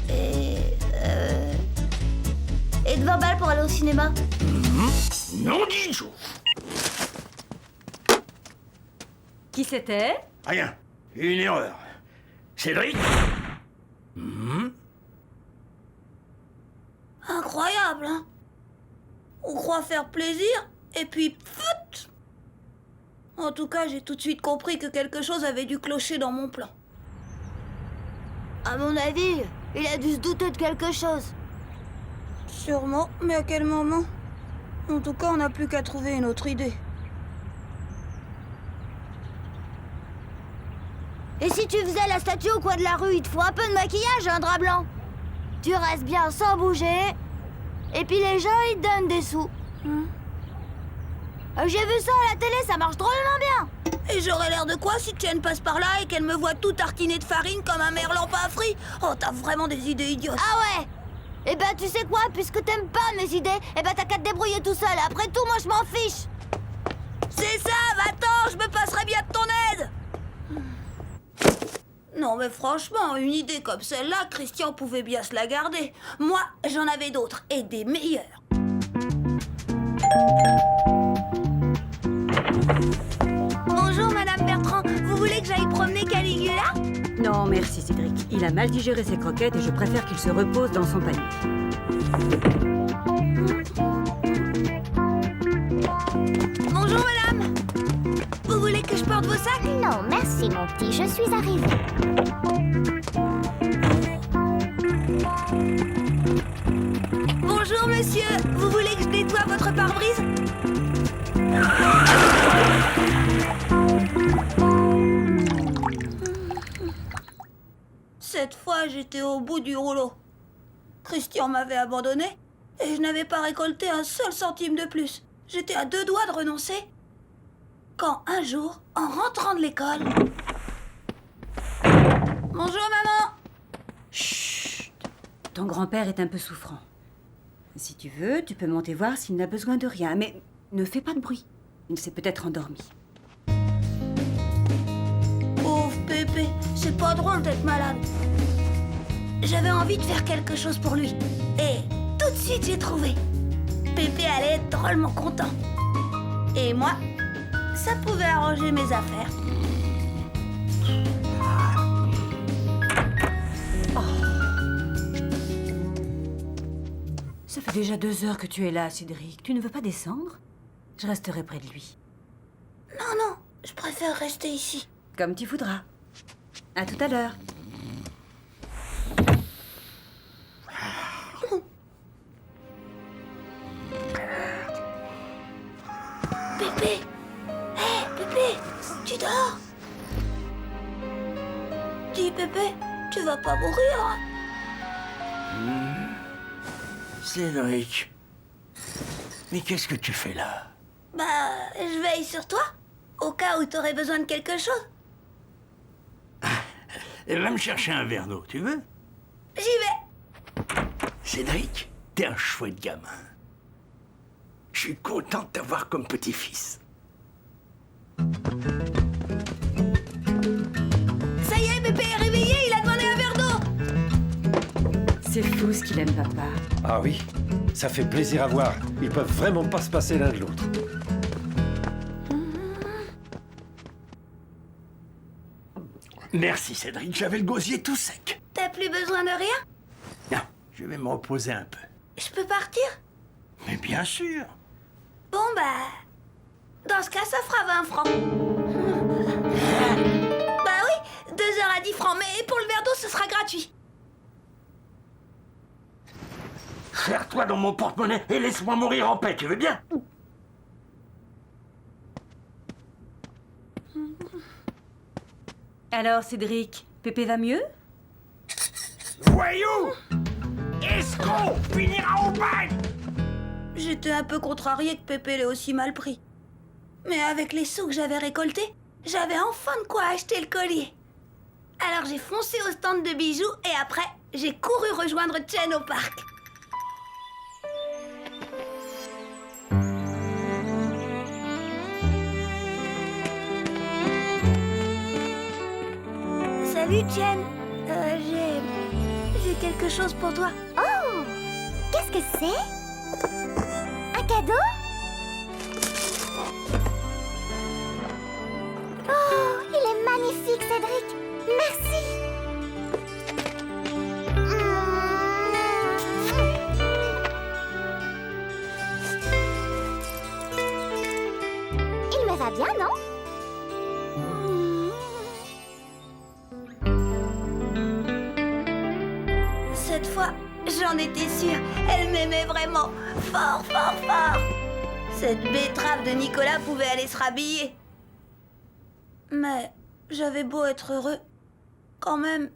Speaker 3: Et de 20 balles pour aller au cinéma.
Speaker 5: Non, dis Joe.
Speaker 8: Qui c'était?
Speaker 5: Rien. Une erreur. Cédric?
Speaker 1: Incroyable, hein? On croit faire plaisir, et puis pfft! En tout cas, j'ai tout de suite compris que quelque chose avait dû clocher dans mon plan.
Speaker 3: À mon avis, il a dû se douter de quelque chose.
Speaker 1: Sûrement, mais à quel moment? En tout cas, on n'a plus qu'à trouver une autre idée.
Speaker 3: Et si tu faisais la statue au coin de la rue, il te faut un peu de maquillage et un drap blanc. Tu restes bien sans bouger, et puis les gens, ils te donnent des sous. J'ai vu ça à la télé, ça marche drôlement bien.
Speaker 1: Et j'aurais l'air de quoi si Tienne passe par là et qu'elle me voit tout tartiné de farine comme un merlan pas frit? Oh, t'as vraiment des idées idiotes.
Speaker 3: Ah ouais? Eh ben, tu sais quoi, puisque t'aimes pas mes idées, eh ben t'as qu'à te débrouiller tout seul. Après tout, moi je m'en fiche.
Speaker 1: C'est ça, va-t'en, je me passerai bien de ton aide. Non mais franchement, une idée comme celle-là, Christian pouvait bien se la garder. Moi, j'en avais d'autres, et des meilleures. Bonjour Madame Bertrand, vous voulez que j'aille promener Caligula?
Speaker 8: Non, merci Cédric. Il a mal digéré ses croquettes et je préfère qu'il se repose dans son panier.
Speaker 1: Bonjour Madame. Vous voulez que je porte vos sacs?
Speaker 7: Non, merci mon petit, je suis arrivée.
Speaker 1: fois, j'étais au bout du rouleau. Christian m'avait abandonné et je n'avais pas récolté un seul centime de plus. J'étais à 2 doigts de renoncer. Quand un jour, en rentrant de l'école... Bonjour maman!
Speaker 8: Chut. Ton grand-père est un peu souffrant. Si tu veux, tu peux monter voir s'il n'a besoin de rien, mais ne fais pas de bruit. Il s'est peut-être endormi.
Speaker 1: Pauvre Pépé, c'est pas drôle d'être malade. J'avais envie de faire quelque chose pour lui. Et tout de suite, j'ai trouvé. Pépé allait être drôlement content. Et moi, ça pouvait arranger mes affaires.
Speaker 8: Ça fait déjà 2 heures que tu es là, Cédric. Tu ne veux pas descendre? Je resterai près de lui.
Speaker 1: Non, non, je préfère rester ici.
Speaker 8: Comme tu voudras. À tout à l'heure.
Speaker 1: Pépé! Hé, Pépé! Tu dors? Dis, Pépé, tu vas pas mourir, hein?
Speaker 5: Cédric, mais qu'est-ce que tu fais là?
Speaker 1: Bah, je veille sur toi, au cas où t'aurais besoin de quelque chose.
Speaker 5: Va me chercher un verre d'eau, tu veux?
Speaker 1: J'y vais!
Speaker 5: Cédric, t'es un chouette gamin. Je suis content de t'avoir comme petit-fils.
Speaker 1: Ça y est, Pépé est réveillé, il a demandé un verre d'eau!
Speaker 8: C'est fou ce qu'il aime, papa.
Speaker 4: Ah oui, ça fait plaisir à voir. Ils peuvent vraiment pas se passer l'un de l'autre.
Speaker 5: Merci Cédric, j'avais le gosier tout sec.
Speaker 1: T'as plus besoin de rien?
Speaker 5: Non, je vais me reposer un peu.
Speaker 1: Je peux partir?
Speaker 5: Mais bien sûr.
Speaker 1: Bon, bah... Dans ce cas, ça fera 20 francs. Bah oui, 2 heures à 10 francs, mais pour le verre d'eau, ce sera gratuit.
Speaker 5: Serre-toi dans mon porte-monnaie et laisse-moi mourir en paix, tu veux bien?
Speaker 8: Alors, Cédric, Pépé va mieux?
Speaker 5: Voyou! Escroc! Finira au bagne!
Speaker 1: J'étais un peu contrariée que Pépé l'ait aussi mal pris. Mais avec les sous que j'avais récoltés, j'avais enfin de quoi acheter le collier. Alors j'ai foncé au stand de bijoux et après, j'ai couru rejoindre Chen au parc. Salut Chen, j'ai quelque chose pour toi.
Speaker 7: Oh! Qu'est-ce que c'est? Un cadeau? Oh, il est magnifique, Cédric. Merci. Il me va bien, non?
Speaker 1: Cette fois, j'en étais sûre. Elle m'aimait vraiment. Fort, fort, fort. Cette betterave de Nicolas pouvait aller se rhabiller. Mais j'avais beau être heureux. Quand même,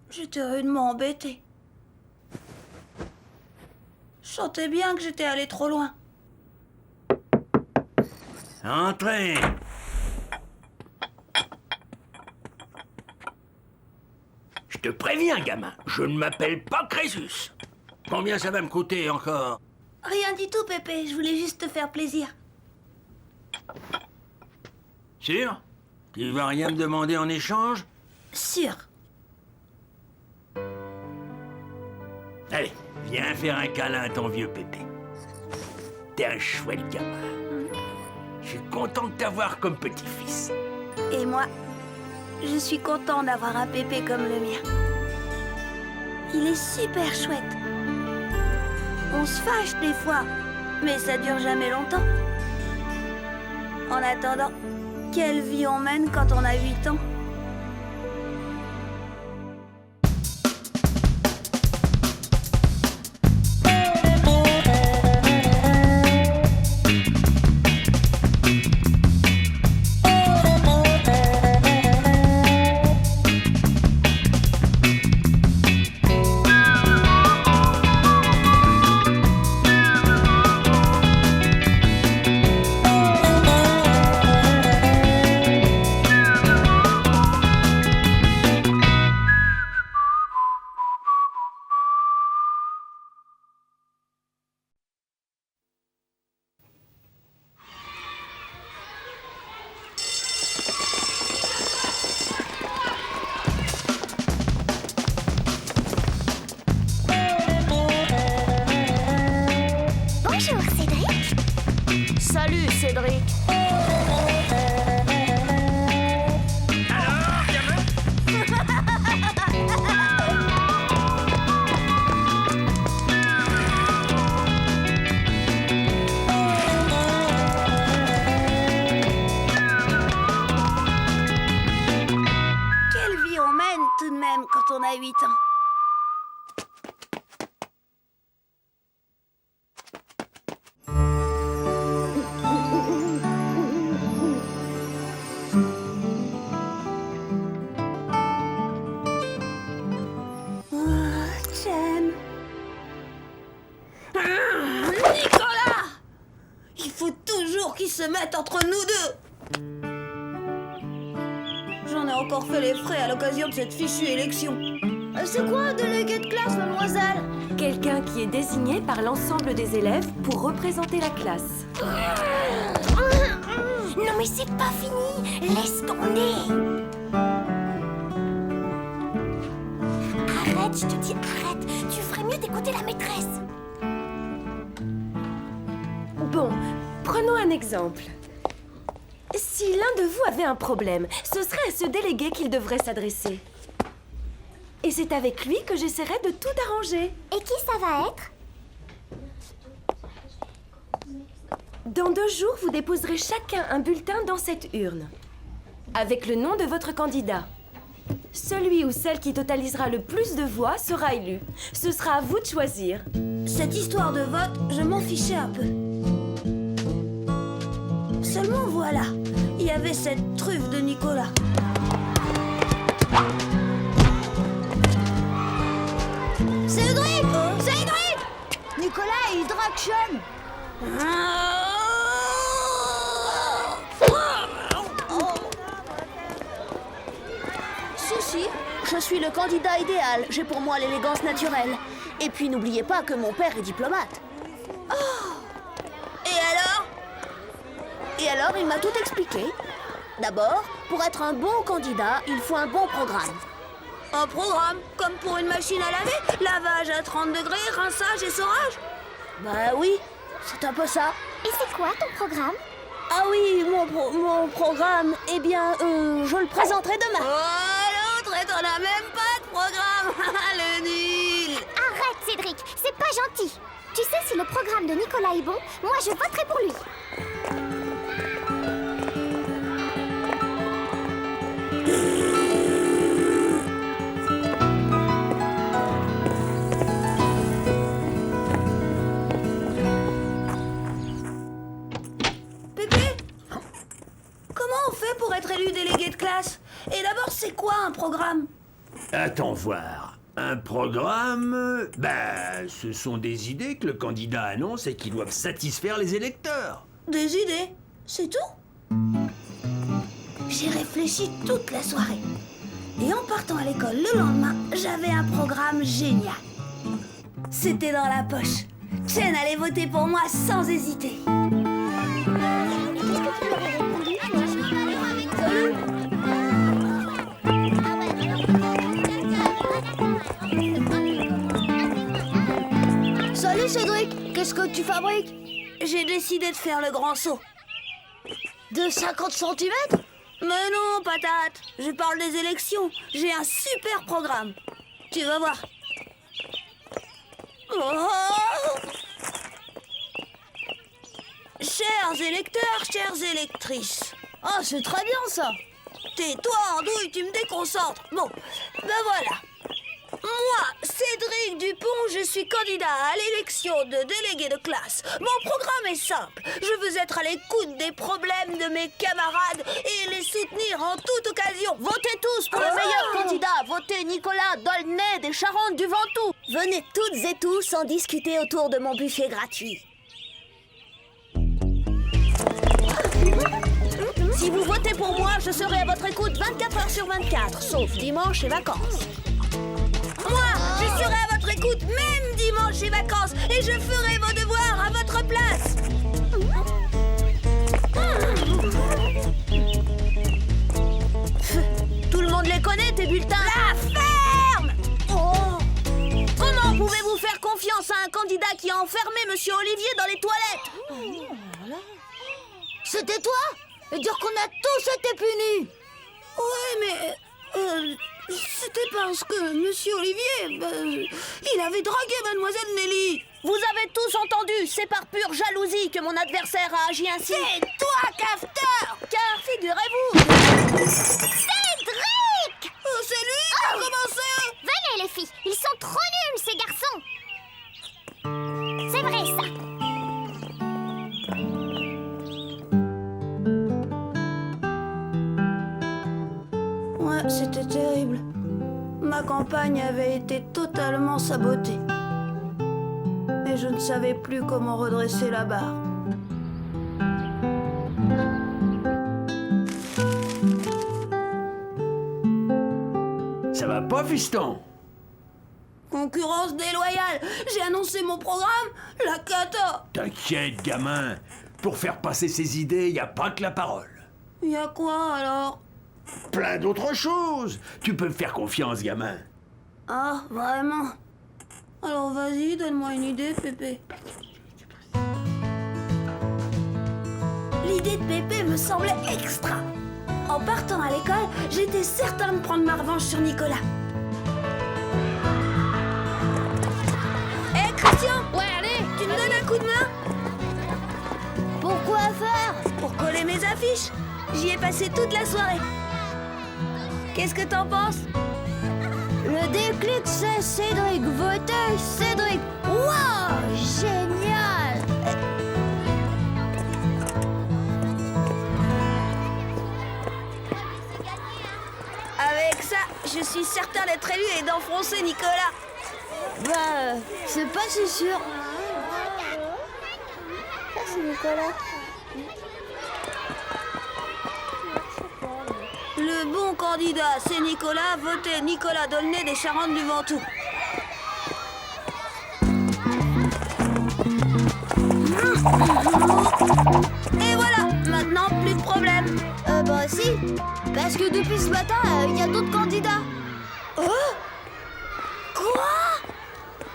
Speaker 1: j'étais rudement embêtée. Je sentais bien que j'étais allée trop loin.
Speaker 5: Entrez! Je te préviens, gamin, je ne m'appelle pas Crésus. Combien ça va me coûter encore?
Speaker 1: Rien du tout, Pépé. Je voulais juste te faire plaisir.
Speaker 5: Sûr? Tu vas rien me demander en échange?
Speaker 1: Sûr.
Speaker 5: Allez, viens faire un câlin à ton vieux Pépé. T'es un chouette gamin. Je suis content de t'avoir comme petit-fils.
Speaker 1: Et moi, je suis content d'avoir un Pépé comme le mien. Il est super chouette. On se fâche des fois, mais ça dure jamais longtemps. En attendant, quelle vie on mène quand on a 8 ans?
Speaker 3: Cédric.
Speaker 2: Alors, gamin?
Speaker 1: Quelle vie on mène tout de même quand on a 8 ans. J'aime. Nicolas! Il faut toujours qu'il se mette entre nous deux. J'en ai encore fait les frais à l'occasion de cette fichue élection.
Speaker 3: C'est quoi un délégué de classe, mademoiselle?
Speaker 8: Quelqu'un qui est désigné par l'ensemble des élèves pour représenter la classe.
Speaker 7: Non mais c'est pas fini. Laisse tomber. Arrête, je te dis arrête. Tu ferais mieux d'écouter la maîtresse.
Speaker 8: Bon, prenons un exemple. Si l'un de vous avait un problème, ce serait à ce délégué qu'il devrait s'adresser. Et c'est avec lui que j'essaierai de tout arranger.
Speaker 7: Et qui ça va être?
Speaker 8: Dans 2 jours, vous déposerez chacun un bulletin dans cette urne, avec le nom de votre candidat. Celui ou celle qui totalisera le plus de voix sera élu. Ce sera à vous de choisir.
Speaker 1: Cette histoire de vote, je m'en fichais un peu. Seulement voilà, il y avait cette truffe de Nicolas.
Speaker 3: Cédric! Cédric! Nicolas, il drague Sean.
Speaker 1: Si, je suis le candidat idéal. J'ai pour moi l'élégance naturelle. Et puis n'oubliez pas que mon père est diplomate. Et alors, il m'a tout expliqué. D'abord, pour être un bon candidat, il faut un bon programme. Un programme? Comme pour une machine à laver? Lavage à 30 degrés, rinçage et saurage? Bah oui, c'est un peu ça.
Speaker 7: Et c'est quoi ton programme?
Speaker 1: Ah oui, mon programme, eh bien, je le présenterai demain. Oh, l'autre, et t'en as même pas de programme. Le nul.
Speaker 7: Arrête, Cédric, c'est pas gentil. Tu sais, si le programme de Nicolas est bon, moi je voterai pour lui.
Speaker 1: Pépé, comment on fait pour être élu délégué de classe? Et d'abord, c'est quoi un programme?
Speaker 5: Attends voir. Un programme, ce sont des idées que le candidat annonce et qui doivent satisfaire les électeurs.
Speaker 1: Des idées, c'est tout? J'ai réfléchi toute la soirée. Et en partant à l'école le lendemain, j'avais un programme génial. C'était dans la poche. Chen allait voter pour moi sans hésiter.
Speaker 3: Salut Cédric, qu'est-ce que tu fabriques?
Speaker 1: J'ai décidé de faire le grand saut.
Speaker 3: De 50 cm?
Speaker 1: Mais non, patate, je parle des élections. J'ai un super programme. Tu vas voir. Oh! Chers électeurs, chères électrices.
Speaker 3: Ah, c'est très bien ça.
Speaker 1: Tais-toi, Andouille, tu me déconcentres. Bon, ben voilà. Moi, Cédric Dupont, je suis candidat à l'élection de délégué de classe. Mon programme est simple. Je veux être à l'écoute des problèmes de mes camarades et les soutenir en toute occasion.
Speaker 3: Votez tous pour le meilleur candidat. Votez Nicolas Dolnay des Charentes du Ventoux.
Speaker 1: Venez toutes et tous en discuter autour de mon buffet gratuit. Si vous votez pour moi, je serai à votre écoute 24 heures sur 24, sauf dimanche et vacances. Moi, je serai à votre écoute même dimanche et vacances et je ferai vos devoirs à votre place.
Speaker 3: Tout le monde les connaît, tes bulletins.
Speaker 1: La ferme! Oh! Comment pouvez-vous faire confiance à un candidat qui a enfermé Monsieur Olivier dans les toilettes?
Speaker 3: c'était toi? Et dire qu'on a tous été punis.
Speaker 1: Ouais, mais... c'était parce que Monsieur Olivier, il avait dragué Mademoiselle Nelly.
Speaker 10: Vous avez tous entendu, c'est par pure jalousie que mon adversaire a agi ainsi.
Speaker 1: C'est toi, Cafeteur.
Speaker 10: Car figurez-vous...
Speaker 7: Cédric!
Speaker 1: Oh, c'est lui qui a commencé.
Speaker 7: Venez les filles, ils sont trop nuls ces garçons. C'est vrai ça.
Speaker 1: Ouais, c'était terrible. Ma campagne avait été totalement sabotée. Et je ne savais plus comment redresser la barre.
Speaker 5: Ça va pas, fiston?
Speaker 1: Concurrence déloyale. J'ai annoncé mon programme, la cata.
Speaker 5: T'inquiète, gamin. Pour faire passer ses idées, y a pas que la parole.
Speaker 1: Y a quoi alors?
Speaker 5: Plein d'autres choses. Tu peux me faire confiance, gamin.
Speaker 1: Ah, vraiment? Alors vas-y, donne-moi une idée, Pépé. L'idée de Pépé me semblait extra. En partant à l'école, j'étais certain de prendre ma revanche sur Nicolas. Hé, Christian!
Speaker 10: Ouais, allez,
Speaker 1: Tu me donnes un coup de main?
Speaker 3: Pourquoi faire?
Speaker 1: Pour coller mes affiches. J'y ai passé toute la soirée. Qu'est-ce que t'en penses?
Speaker 3: Le déclic, c'est Cédric. Votez Cédric. Waouh, génial.
Speaker 1: Avec ça, je suis certain d'être élu et d'enfoncer Nicolas.
Speaker 3: C'est pas si sûr.
Speaker 7: Ça c'est Nicolas.
Speaker 1: Le bon candidat, c'est Nicolas. Votez Nicolas Dolnay des Charentes du Ventoux. Et voilà, maintenant plus de problème.
Speaker 3: Bah si, parce que depuis ce matin, il y a d'autres candidats.
Speaker 1: Oh? Quoi?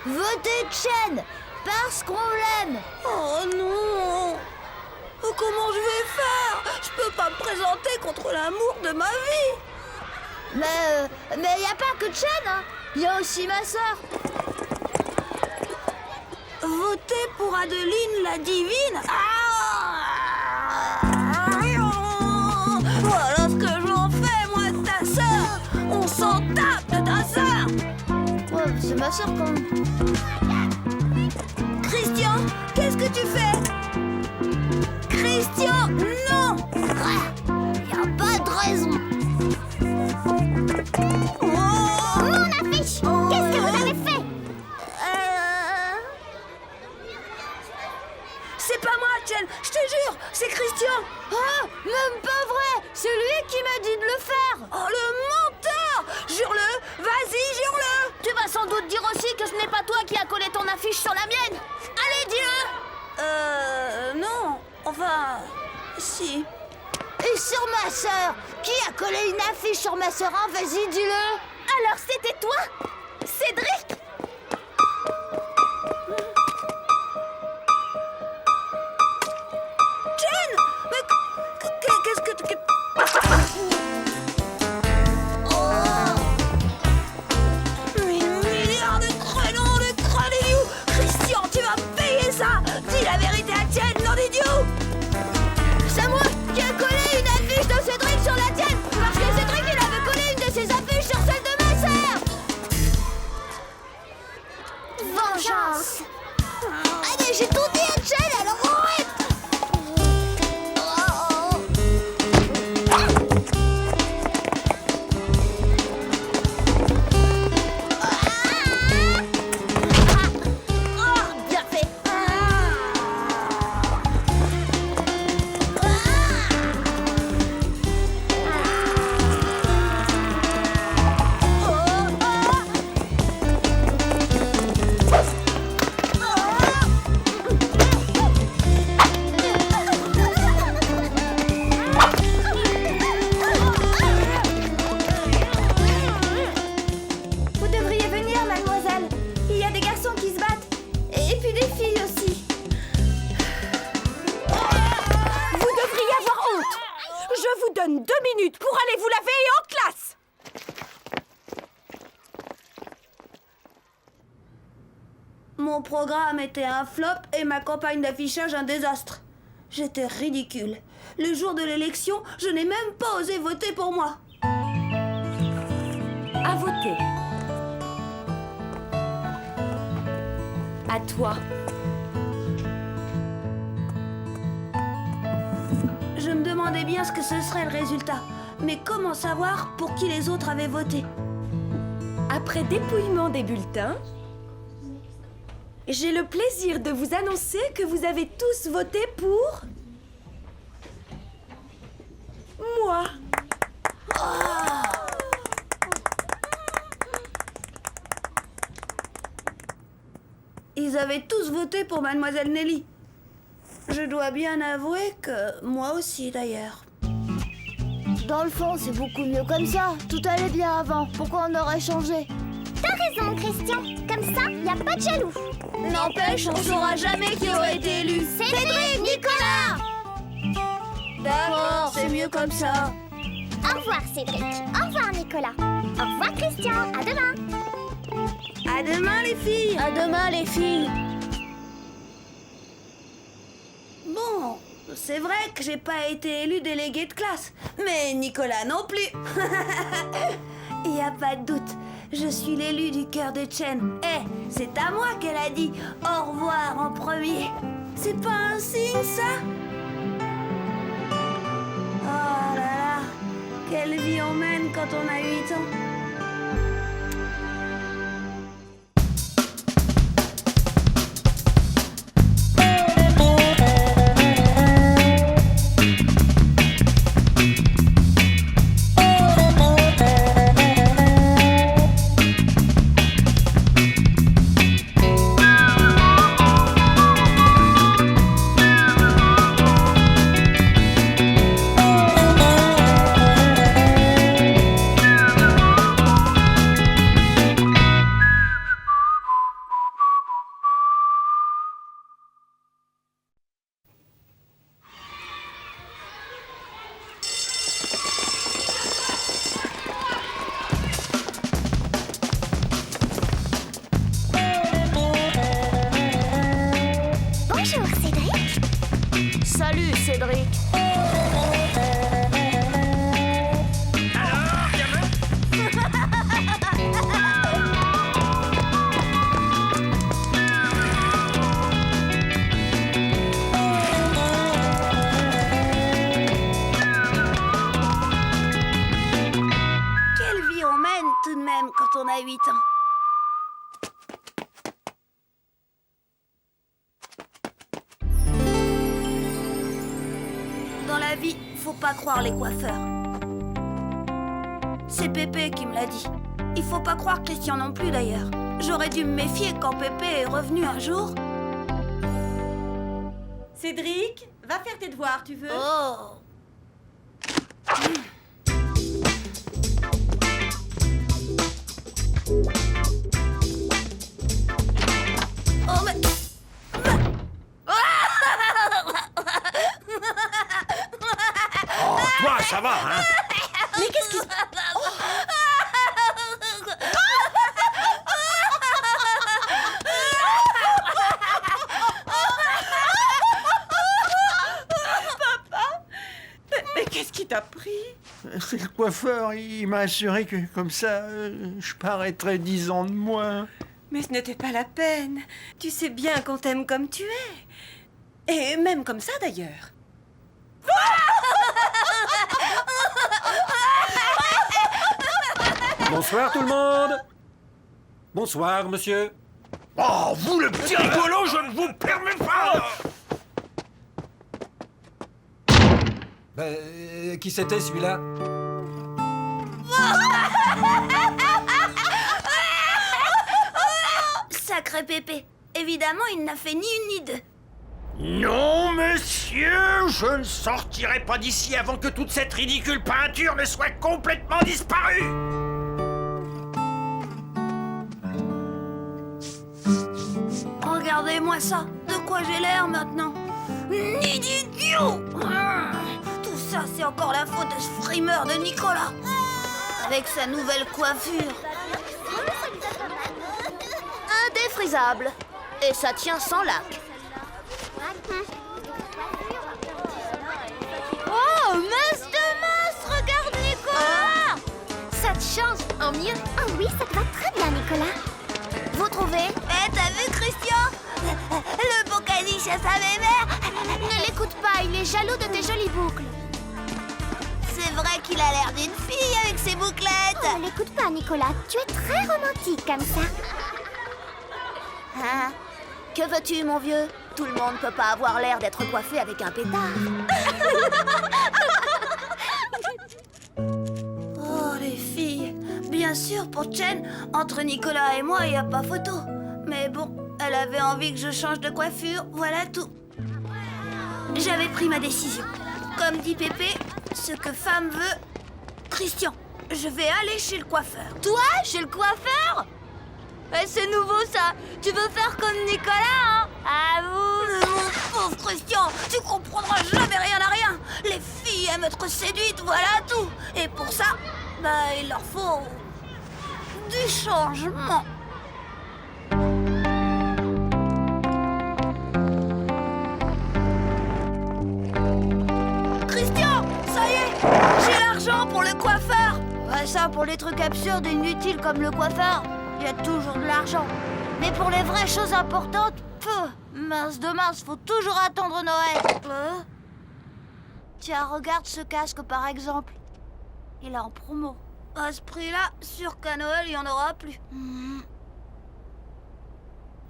Speaker 3: Votez Chen, parce qu'on l'aime.
Speaker 1: Oh non! Oh, comment je vais faire? Je peux pas me présenter contre l'amour de ma vie.
Speaker 3: Mais il y a pas que Chen, hein. Il y a aussi ma sœur.
Speaker 1: Votez pour Adeline la divine. Voilà ce que j'en fais, moi, de ta sœur. On s'en tape de ta sœur.
Speaker 3: Ouais, c'est ma sœur quand même.
Speaker 1: Christian, qu'est-ce que tu fais? Christian, non!
Speaker 3: Y a pas de raison.
Speaker 7: Mon affiche! Qu'est-ce que vous avez fait?
Speaker 1: C'est pas moi, Chen, je te jure, c'est Christian.
Speaker 3: Ah, même pas vrai. C'est lui qui m'a dit de le faire.
Speaker 1: Oh, le menteur! Jure-le, vas-y, jure-le.
Speaker 10: Tu vas sans doute dire aussi que ce n'est pas toi qui as collé ton affiche sur la mienne. Allez, dis-le!
Speaker 1: Non, enfin, si.
Speaker 3: Et sur ma sœur. Qui a collé une affiche sur ma sœur, hein? Vas-y, dis-le.
Speaker 10: Alors c'était toi, Cédric?
Speaker 1: Chen! Mais qu'est-ce que tu... Milliard de créneaux, de crânes. Christian, tu vas payer ça. Dis la vérité à Chen, nom d'idiot.
Speaker 3: C'est moi qui ai collé une affiche de Cédric sur la tienne. Parce que Cédric, il avait collé une de ses affiches sur celle de ma sœur.
Speaker 7: Vengeance!
Speaker 3: Ah mais j'ai tout dit à Chen, alors arrête.
Speaker 10: Bien fait.
Speaker 8: 2 minutes pour aller vous laver et en classe.
Speaker 1: Mon programme était un flop et ma campagne d'affichage un désastre. J'étais ridicule. Le jour de l'élection, je n'ai même pas osé voter pour moi.
Speaker 8: À voter. À toi.
Speaker 1: Je me demandais bien ce que ce serait le résultat. Mais comment savoir pour qui les autres avaient voté?
Speaker 8: Après dépouillement des bulletins, j'ai le plaisir de vous annoncer que vous avez tous voté pour... moi.
Speaker 1: Ils avaient tous voté pour Mademoiselle Nelly. Je dois bien avouer que moi aussi d'ailleurs.
Speaker 3: Dans le fond, c'est beaucoup mieux comme ça. Tout allait bien avant. Pourquoi on aurait changé?
Speaker 7: T'as raison, Christian. Comme ça, y a pas de jaloux.
Speaker 1: N'empêche, on saura jamais qui aurait été élu.
Speaker 7: Cédric, Nicolas!
Speaker 1: D'accord, c'est mieux comme ça.
Speaker 7: Au revoir, Cédric. Au revoir, Nicolas. Au revoir, Christian. À demain.
Speaker 1: À demain les filles.
Speaker 3: À demain, les filles.
Speaker 1: Bon, c'est vrai que j'ai pas été élue déléguée de classe, mais Nicolas non plus. Il y a pas de doute, je suis l'élu du cœur de Chen. Eh, c'est à moi qu'elle a dit au revoir en premier. C'est pas un signe, ça? Oh là là, quelle vie on mène quand on a 8 ans.
Speaker 7: Bonjour, Cédric.
Speaker 3: Salut, Cédric.
Speaker 2: Alors, gamin?
Speaker 1: Quelle vie on mène tout de même quand on a 8 ans. Dans la vie, faut pas croire les coiffeurs. C'est Pépé qui me l'a dit. Il faut pas croire Christian non plus d'ailleurs. J'aurais dû me méfier quand Pépé est revenu un jour.
Speaker 8: Cédric, va faire tes devoirs, tu veux?
Speaker 1: Oh. Oh mais...
Speaker 5: Oh, toi, ça va, hein?
Speaker 8: Mais qu'est-ce qui se... Mais qu'est-ce qui t'a pris?
Speaker 12: C'est le coiffeur, il m'a assuré que comme ça, je paraîtrais 10 ans de moins.
Speaker 8: Mais ce n'était pas la peine. Tu sais bien qu'on t'aime comme tu es. Et même comme ça, d'ailleurs.
Speaker 4: Bonsoir tout le monde. Bonsoir, monsieur.
Speaker 5: Oh, vous, le petit rigolo, je ne vous permets pas!
Speaker 4: Qui c'était celui-là?
Speaker 1: Sacré Pépé. Évidemment, il n'a fait ni une ni deux.
Speaker 5: Non, monsieur, je ne sortirai pas d'ici avant que toute cette ridicule peinture ne soit complètement disparue.
Speaker 1: Regardez-moi ça. De quoi j'ai l'air maintenant? Ni d'idiot. Tout ça, c'est encore la faute de ce frimeur de Nicolas. Avec sa nouvelle coiffure.
Speaker 3: Indéfrisable. Et ça tient sans lac. Oh, mince de mince, regarde Nicolas.
Speaker 10: Ça te change en mieux.
Speaker 7: Oh oui, ça te va très bien, Nicolas.
Speaker 3: Vous trouvez?
Speaker 1: Eh, t'as vu, Christian? Le beau caniche à sa mémère.
Speaker 3: Ne l'écoute pas, il est jaloux de tes jolies boucles.
Speaker 1: C'est vrai qu'il a l'air d'une fille avec ses bouclettes.
Speaker 7: Oh, ne l'écoute pas, Nicolas. Tu es très romantique comme ça.
Speaker 3: Hein? Que veux-tu, mon vieux? Tout le monde peut pas avoir l'air d'être coiffé avec un pétard.
Speaker 1: Oh, les filles. Bien sûr, pour Chen, entre Nicolas et moi, il n'y a pas photo. Mais bon, elle avait envie que je change de coiffure, voilà tout. J'avais pris ma décision. Comme dit Pépé, ce que femme veut... Christian, je vais aller chez le coiffeur.
Speaker 3: Toi, chez le coiffeur? C'est nouveau ça. Tu veux faire comme Nicolas, hein? Avoue.
Speaker 1: Mon pauvre Christian, tu comprendras jamais rien à rien. Les filles aiment être séduites, voilà tout. Et pour ça, bah, il leur faut du changement. Christian, ça y est, j'ai l'argent pour le coiffeur.
Speaker 3: Ouais, ça, pour les trucs absurdes et inutiles comme le coiffeur, il y a toujours de l'argent. Mais pour les vraies choses importantes, mince de mince, faut toujours attendre Noël. Tiens, regarde ce casque par exemple. Il est en promo.
Speaker 1: À ce prix-là, sûr qu'à Noël, il n'y en aura plus.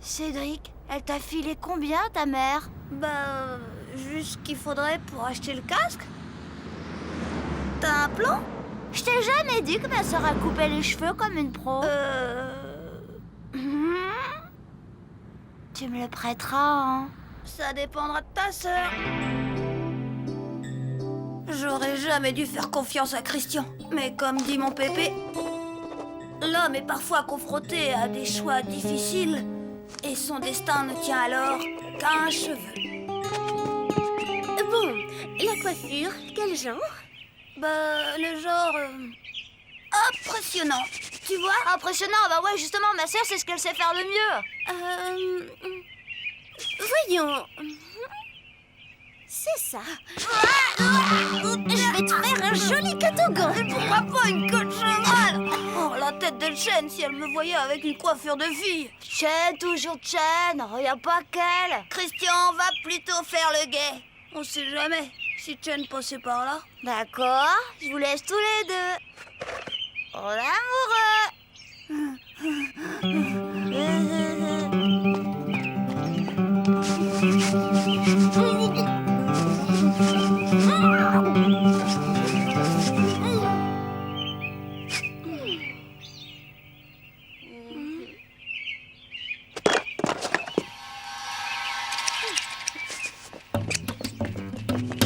Speaker 3: Cédric, elle t'a filé combien, ta mère?
Speaker 1: Bah, juste ce qu'il faudrait pour acheter le casque. T'as un plan?
Speaker 3: Je t'ai jamais dit que ma sœur a coupé les cheveux comme une pro. Tu me le prêteras, hein?
Speaker 1: Ça dépendra de ta sœur. J'aurais jamais dû faire confiance à Christian. Mais comme dit mon Pépé, l'homme est parfois confronté à des choix difficiles et son destin ne tient alors qu'à un cheveu.
Speaker 10: Bon, la coiffure, quel genre?
Speaker 1: Bah, le genre... impressionnant, tu vois?
Speaker 3: Impressionnant, bah ouais, justement, ma sœur, c'est ce qu'elle sait faire le mieux.
Speaker 10: Voyons. C'est ça.
Speaker 3: Je vais te faire un joli catogan.
Speaker 1: Et pourquoi pas une queue de cheval? Oh, la tête de Chen si elle me voyait avec une coiffure de fille.
Speaker 3: Chen, toujours Chen, y a pas qu'elle.
Speaker 1: Christian va plutôt faire le guet. On sait jamais si Chen passait par là.
Speaker 3: D'accord, je vous laisse tous les deux. En amoureux.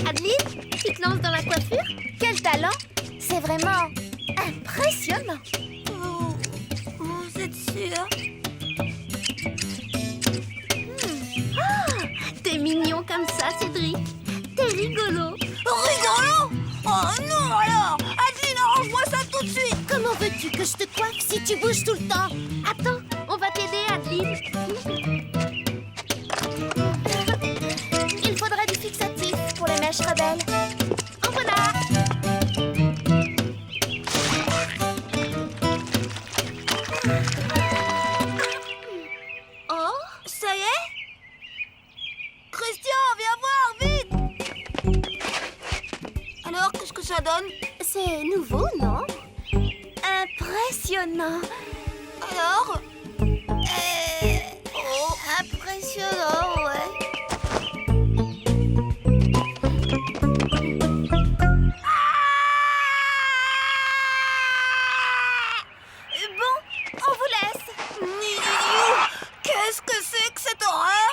Speaker 10: Adeline, tu te lances dans la coiffure?
Speaker 3: Quel talent! C'est vraiment impressionnant.
Speaker 1: Vous êtes sûr?
Speaker 10: T'es mignon comme ça, Cédric. T'es rigolo.
Speaker 1: Rigolo? Oh non alors! Adeline, arrange-moi ça tout de suite!
Speaker 3: Comment veux-tu que je te coiffe si tu bouges tout le temps?
Speaker 10: Attends, on va t'aider, Adeline.
Speaker 3: Il faudra du fixatif pour les mèches rebelles.
Speaker 10: En voilà.
Speaker 1: Oh, ça y est? Christian, viens voir, vite! Alors, qu'est-ce que ça donne?
Speaker 10: C'est nouveau, non?
Speaker 3: Impressionnant.
Speaker 1: Alors?
Speaker 3: Impressionnant, ouais.
Speaker 1: Bon, on vous laisse. Qu'est-ce que c'est que cette horreur?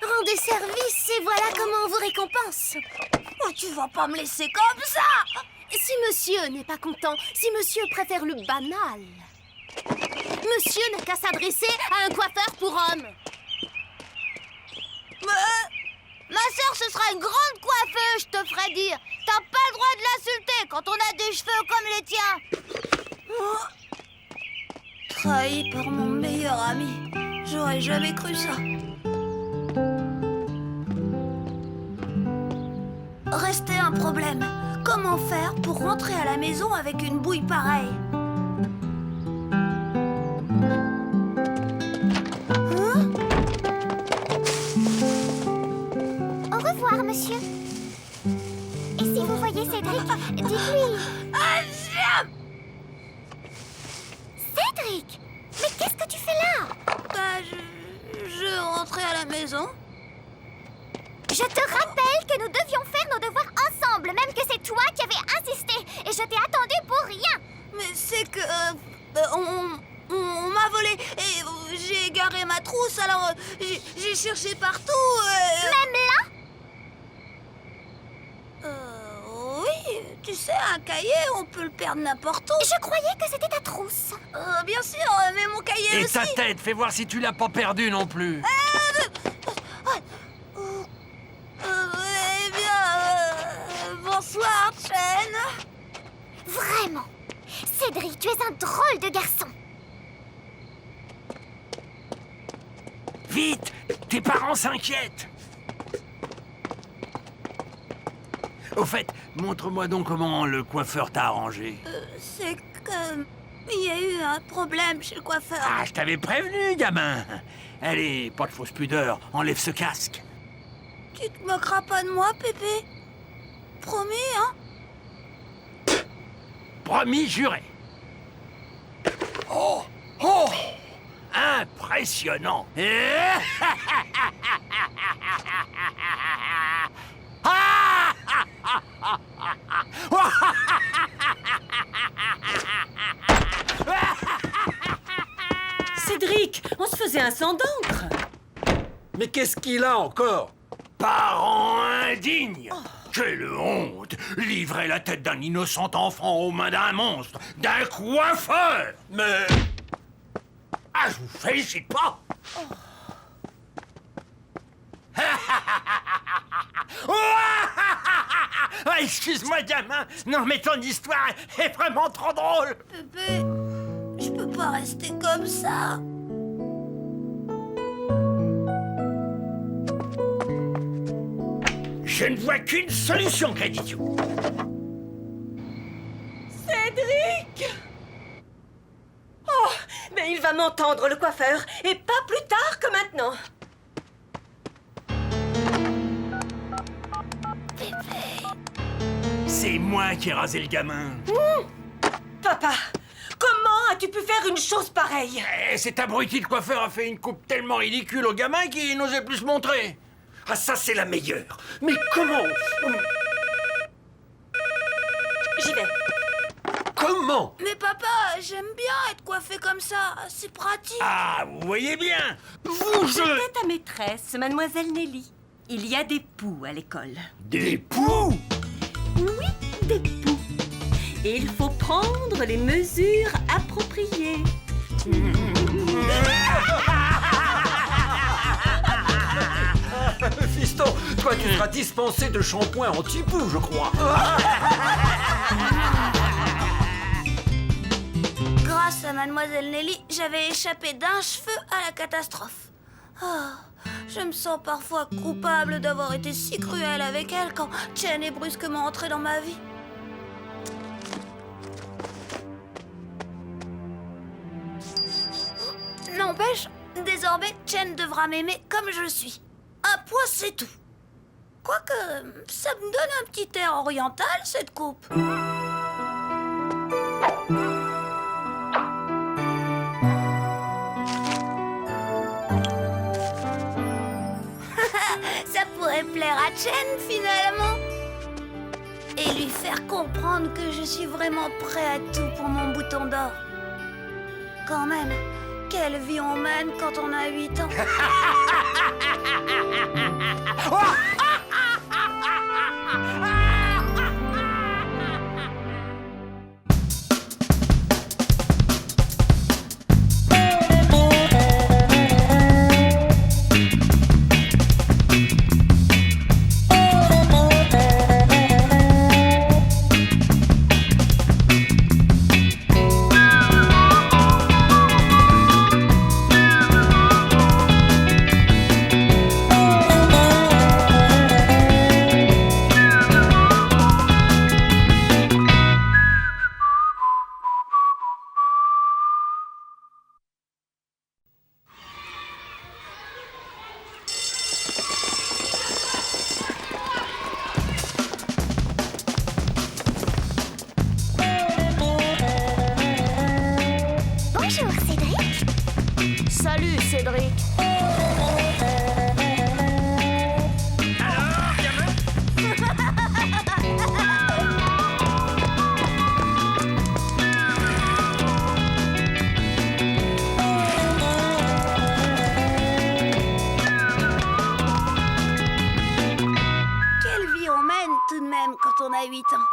Speaker 3: Rendez service et voilà comment on vous récompense.
Speaker 1: Oh, tu vas pas me laisser comme ça!
Speaker 10: Si monsieur n'est pas content, si monsieur préfère le banal, monsieur n'a qu'à s'adresser à un coiffeur pour homme.
Speaker 3: Ma sœur, ce sera une grande coiffeuse, je te ferai dire. Ta n'a pas le droit de l'insulter quand on a des cheveux comme les tiens.
Speaker 1: Trahi par mon meilleur ami. J'aurais jamais cru ça. Restait un problème. Comment faire pour rentrer à la maison avec une bouille pareille? Hein?
Speaker 7: Au revoir, monsieur. Et si vous voyez Cédric, dites-lui... Cédric! Mais qu'est-ce que tu fais là?
Speaker 1: Bah, je rentrais à la maison.
Speaker 7: Je te rappelle que nous devions faire nos devoirs ensemble, même que c'est toi qui avais insisté. Et je t'ai attendu pour rien.
Speaker 1: Mais c'est que... on m'a volé et j'ai égaré ma trousse, alors j'ai cherché partout.
Speaker 7: Même là?
Speaker 1: Oui, tu sais, un cahier, on peut le perdre n'importe où.
Speaker 7: Je croyais que c'était ta trousse.
Speaker 1: Bien sûr, mais mon cahier
Speaker 5: Et
Speaker 1: aussi.
Speaker 5: ta tête, fais voir si tu l'as pas perdu non plus.
Speaker 1: Eh bien, bonsoir, Chen.
Speaker 7: Vraiment. Cédric, tu es un drôle de garçon.
Speaker 5: Vite, tes parents s'inquiètent. Au fait, montre-moi donc comment le coiffeur t'a arrangé.
Speaker 1: C'est que... il y a eu un problème chez le coiffeur.
Speaker 5: Ah, je t'avais prévenu, gamin. Allez, pas de fausse pudeur, enlève ce casque.
Speaker 1: Tu te moqueras pas de moi, Pépé? Promis, hein?
Speaker 5: Promis, juré. Oh, oh, impressionnant.
Speaker 8: Cédric, on se faisait un sang d'encre.
Speaker 4: Mais qu'est-ce qu'il a encore?
Speaker 5: Parents indignes! Quelle honte! Livrer la tête d'un innocent enfant aux mains d'un monstre, d'un coiffeur! Mais... Ah, je vous félicite pas! Ah, excuse-moi, gamin! Non, mais ton histoire est vraiment trop drôle!
Speaker 1: Pépé, je peux pas rester comme ça.
Speaker 5: Je ne vois qu'une solution, Créditio.
Speaker 8: Cédric! Oh, mais il va m'entendre, le coiffeur, et pas plus tard que maintenant.
Speaker 5: C'est moi qui ai rasé le gamin.
Speaker 8: Papa, comment as-tu pu faire une chose pareille?
Speaker 5: Cet abruti de coiffeur a fait une coupe tellement ridicule au gamin qu'il n'osait plus se montrer.
Speaker 2: Ah, ça, c'est la meilleure. Mais comment?
Speaker 8: J'y vais.
Speaker 4: Comment?
Speaker 1: Mais papa, j'aime bien être coiffé comme ça. C'est pratique.
Speaker 5: Ah, vous voyez bien. Vous,
Speaker 8: C'était ta maîtresse, mademoiselle Nelly. Il y a des poux à l'école.
Speaker 5: Des poux?
Speaker 8: Oui, des poux. Et il faut prendre les mesures appropriées.
Speaker 4: Fiston, toi tu seras dispensé de shampoing anti-poux, je crois.
Speaker 1: Grâce à mademoiselle Nelly, j'avais échappé d'un cheveu à la catastrophe. Oh, je me sens parfois coupable d'avoir été si cruelle avec elle quand Chen est brusquement entrée dans ma vie. N'empêche, désormais, Chen devra m'aimer comme je suis. Un point, c'est tout. Quoique, ça me donne un petit air oriental, cette coupe. Ça pourrait plaire à Chen, finalement. Et lui faire comprendre que je suis vraiment prêt à tout pour mon bouton d'or. Quand même, quelle vie on mène quand on a 8 ans. même quand on a 8 ans.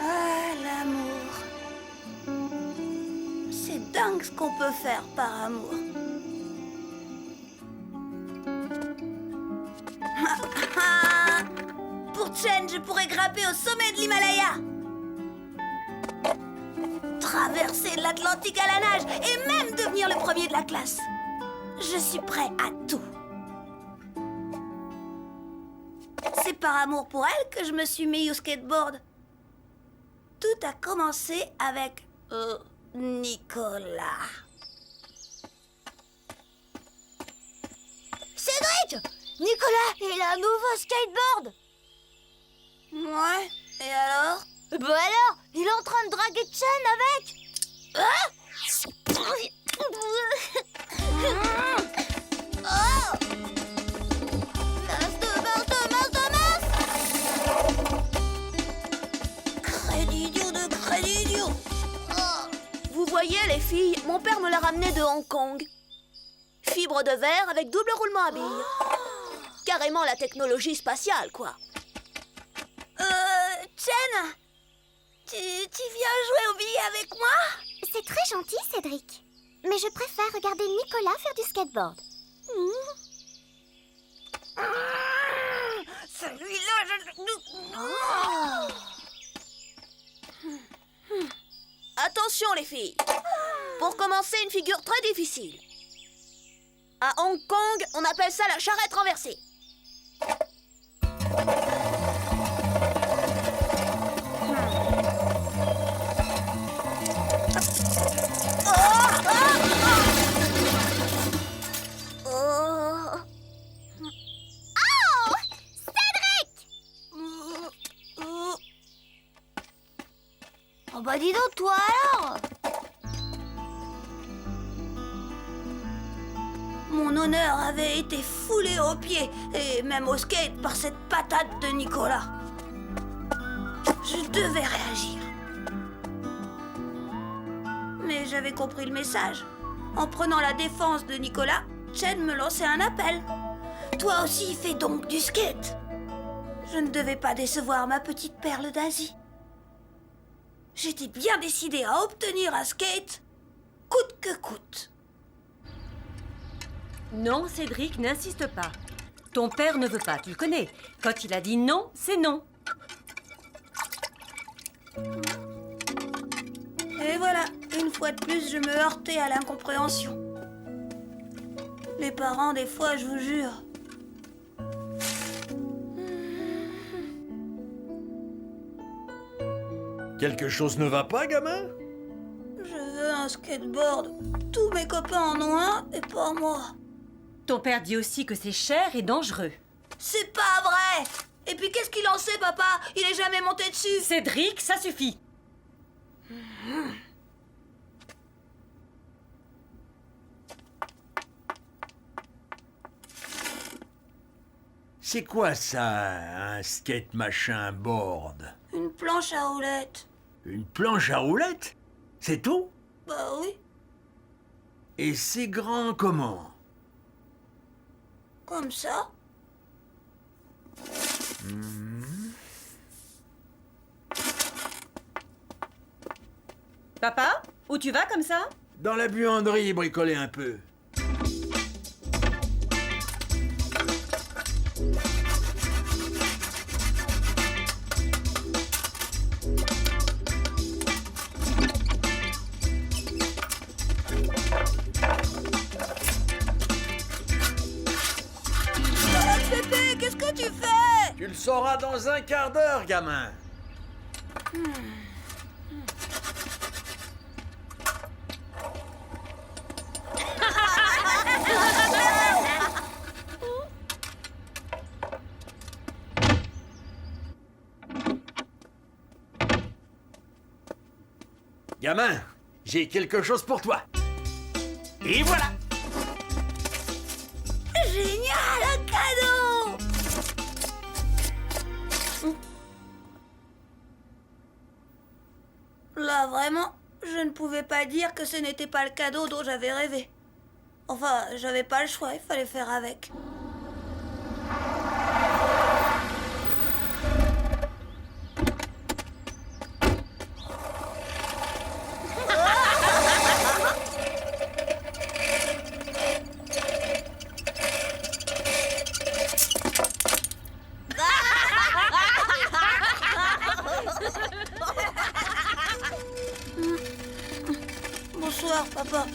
Speaker 1: Ah, l'amour. C'est dingue ce qu'on peut faire par amour. Pour Chen, je pourrais grimper au sommet de l'Himalaya. Traverser l'Atlantique à la nage et même devenir le premier de la classe. Je suis prêt à tout. C'est par amour pour elle que je me suis mis au skateboard. Tout a commencé avec Nicolas.
Speaker 3: Cédric! Nicolas, il a un nouveau skateboard!
Speaker 1: Ouais, et alors?
Speaker 3: Bah alors, il est en train de draguer Chen avec!
Speaker 1: Oh! Crédit idiot de crédit idiot!
Speaker 10: Vous voyez, les filles, mon père me l'a ramené de Hong Kong. Fibre de verre avec double roulement à billes. Carrément la technologie spatiale, quoi.
Speaker 1: Chen, tu viens jouer aux billes avec moi?
Speaker 7: C'est très gentil, Cédric. Mais je préfère regarder Nicolas faire du skateboard.
Speaker 1: Celui-là,
Speaker 10: Attention, les filles. Pour commencer, une figure très difficile. À Hong Kong, on appelle ça la charrette renversée.
Speaker 3: Oh bah dis donc, toi alors!
Speaker 1: Mon honneur avait été foulé aux pieds et même au skate par cette patate de Nicolas. Je devais réagir. Mais j'avais compris le message. En prenant la défense de Nicolas, Chen me lançait un appel. Toi aussi, fais donc du skate. Je ne devais pas décevoir ma petite perle d'Asie. J'étais bien décidée à obtenir un skate, coûte que coûte.
Speaker 8: Non, Cédric, n'insiste pas. Ton père ne veut pas, tu le connais. Quand il a dit non, c'est non.
Speaker 1: Et voilà, une fois de plus, je me heurtais à l'incompréhension. Les parents, des fois, je vous jure.
Speaker 12: Quelque chose ne va pas, gamin?
Speaker 1: Je veux un skateboard. Tous mes copains en ont un et pas moi.
Speaker 8: Ton père dit aussi que c'est cher et dangereux.
Speaker 1: C'est pas vrai! Et puis qu'est-ce qu'il en sait, papa? Il est jamais monté dessus.
Speaker 8: Cédric, ça suffit.
Speaker 5: C'est quoi ça, un skate machin board?
Speaker 1: Une planche à roulettes.
Speaker 5: Une planche à roulettes? C'est tout?
Speaker 1: Bah oui.
Speaker 5: Et c'est grand comment?
Speaker 1: Comme ça.
Speaker 8: Papa, où tu vas comme ça?
Speaker 5: Dans la buanderie, bricoler un peu.
Speaker 1: Pépé, qu'est-ce que tu fais?
Speaker 12: Tu le sauras dans un quart d'heure, gamin.
Speaker 5: Gamin, j'ai quelque chose pour toi. Et voilà.
Speaker 1: Génial, un cadeau! Là, vraiment, je ne pouvais pas dire que ce n'était pas le cadeau dont j'avais rêvé. Enfin, j'avais pas le choix, il fallait faire avec. Bonsoir, papa.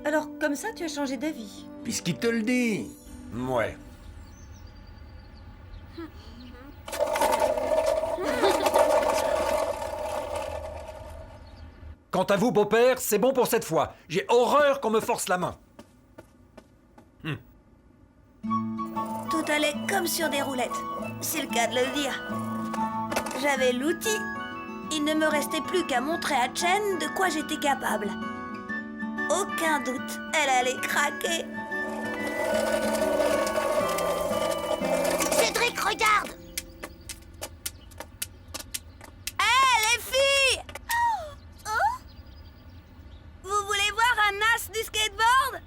Speaker 8: Alors, comme ça, tu as changé d'avis.
Speaker 5: Puisqu'il te le dit.
Speaker 4: Ouais. Quant à vous, beau-père, c'est bon pour cette fois. J'ai horreur qu'on me force la main.
Speaker 1: Tout allait comme sur des roulettes. C'est le cas de le dire. J'avais l'outil. Il ne me restait plus qu'à montrer à Chen de quoi j'étais capable. Aucun doute, elle allait craquer.
Speaker 3: Cédric, regarde!
Speaker 1: Hé, les filles! Vous voulez voir un as du skateboard?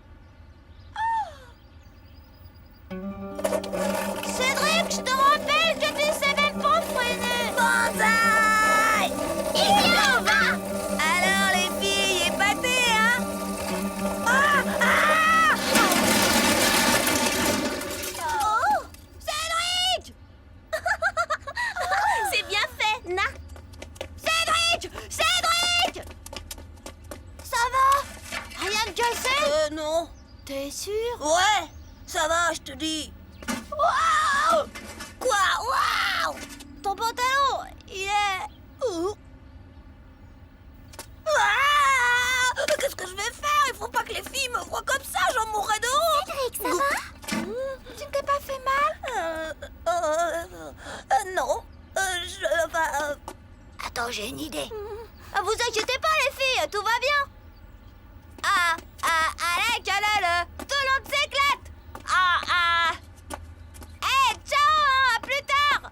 Speaker 3: Cédric, je te rappelle que tu sais même pas freiner!
Speaker 1: Banzai!
Speaker 3: Il y en va!
Speaker 1: Alors les filles, épatées, hein? Ah! Ah!
Speaker 3: Oh! Cédric! C'est bien fait, Na! Cédric! Cédric! Ça va? Rien de cassé?
Speaker 1: Non.
Speaker 3: T'es sûr?
Speaker 1: Ouais, ça va, je te dis. Waouh! Quoi? Waouh!
Speaker 3: Ton pantalon, il est... Où?
Speaker 1: Ah! Qu'est-ce que je vais faire? Il faut pas que les filles me voient comme ça, j'en mourrais de honte.
Speaker 7: Cédric, ça va? Tu ne t'es pas fait mal?
Speaker 1: Non.
Speaker 3: Attends, j'ai une idée. Vous inquiétez pas, les filles, tout va bien. Allez, tout le monde s'éclate. Ciao, à plus tard.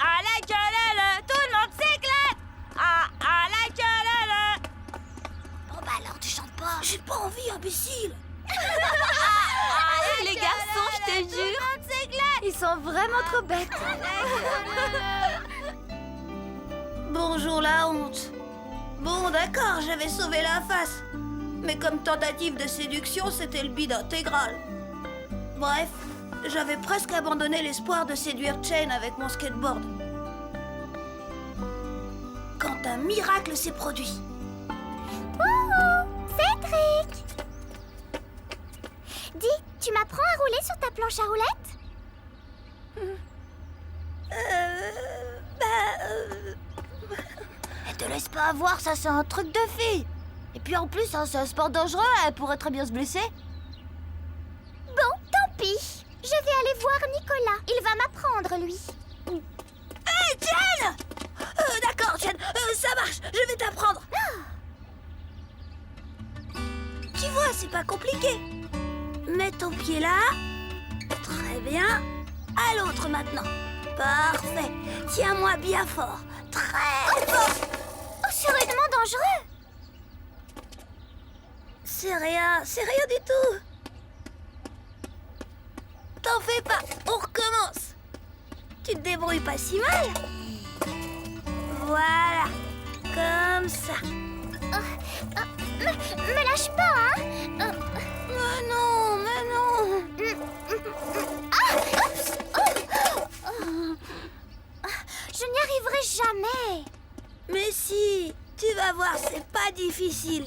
Speaker 3: Allez, tout le monde s'éclate. Bon, bah alors, tu chantes pas.
Speaker 1: J'ai pas envie, imbécile.
Speaker 3: Les garçons, je te jure, ils sont vraiment trop bêtes.
Speaker 1: Bonjour la honte. Bon, d'accord, j'avais sauvé la face. Mais comme tentative de séduction, c'était le bide intégral. Bref, j'avais presque abandonné l'espoir de séduire Chen avec mon skateboard. Quand un miracle s'est produit.
Speaker 7: Cédric! Dis, tu m'apprends à rouler sur ta planche à roulettes?
Speaker 3: Te laisse pas avoir, ça c'est un truc de fille. Et puis en plus, hein, c'est un sport dangereux, elle pourrait très bien se blesser.
Speaker 7: Bon, tant pis. Je vais aller voir Nicolas. Il va m'apprendre, lui.
Speaker 1: Hé, Chen! D'accord, Chen, ça marche, je vais t'apprendre. Tu vois, c'est pas compliqué. Mets ton pied là. Très bien. À l'autre maintenant. Parfait. Tiens-moi bien fort. Très fort.
Speaker 7: Oh, c'est rudement dangereux.
Speaker 1: C'est rien du tout. T'en fais pas, on recommence. Tu te débrouilles pas si mal. Voilà, comme ça.
Speaker 7: Me lâche pas, hein?
Speaker 1: Mais non.
Speaker 7: Oups. Je n'y arriverai jamais.
Speaker 1: Mais si, tu vas voir, c'est pas difficile.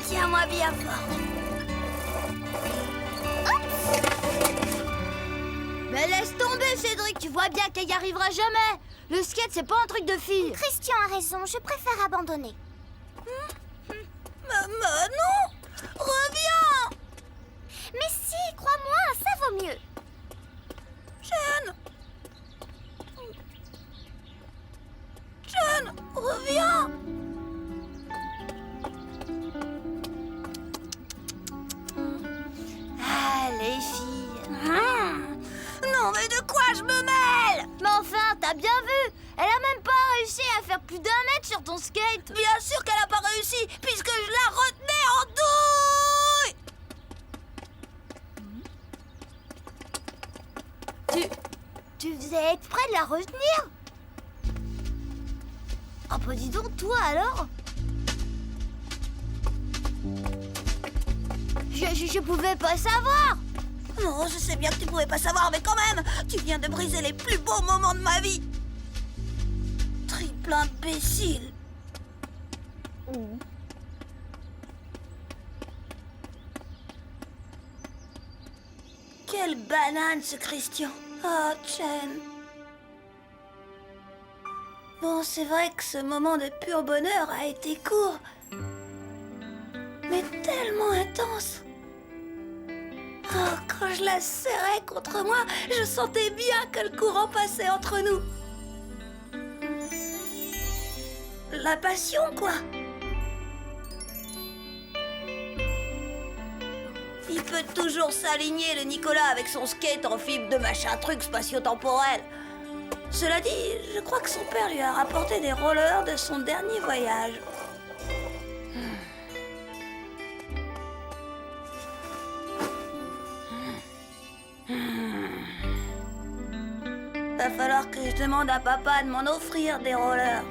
Speaker 1: Tiens-moi bien fort.
Speaker 3: Mais laisse tomber, Cédric, tu vois bien qu'elle y arrivera jamais. Le skate, c'est pas un truc de fille.
Speaker 7: Christian a raison, je préfère abandonner.
Speaker 1: Non, reviens.
Speaker 7: Mais si, crois-moi, ça vaut mieux.
Speaker 1: Chen, reviens.
Speaker 3: Ah, les filles.
Speaker 1: de quoi je me mêle?
Speaker 3: Mais enfin, t'as bien vu. Elle a même pas réussi à faire plus d'1 mètre sur ton skate.
Speaker 1: Bien sûr qu'elle a pas réussi, puisque je la retenais en douille.
Speaker 3: Tu faisais exprès de la retenir? Ah bah dis donc, toi alors? Je pouvais pas savoir.
Speaker 1: Non, je sais bien que tu pouvais pas savoir, mais quand même, tu viens de briser les plus beaux moments de ma vie. Triple imbécile. Quelle banane, ce Christian. Oh, Chen. Bon, c'est vrai que ce moment de pur bonheur a été court, mais tellement intense. Oh, quand je la serrais contre moi, je sentais bien que le courant passait entre nous. La passion, quoi. Il peut toujours s'aligner, le Nicolas, avec son skate en fibre de machin truc spatio-temporel. Cela dit, je crois que son père lui a rapporté des rollers de son dernier voyage. Va falloir que je demande à papa de m'en offrir des rollers.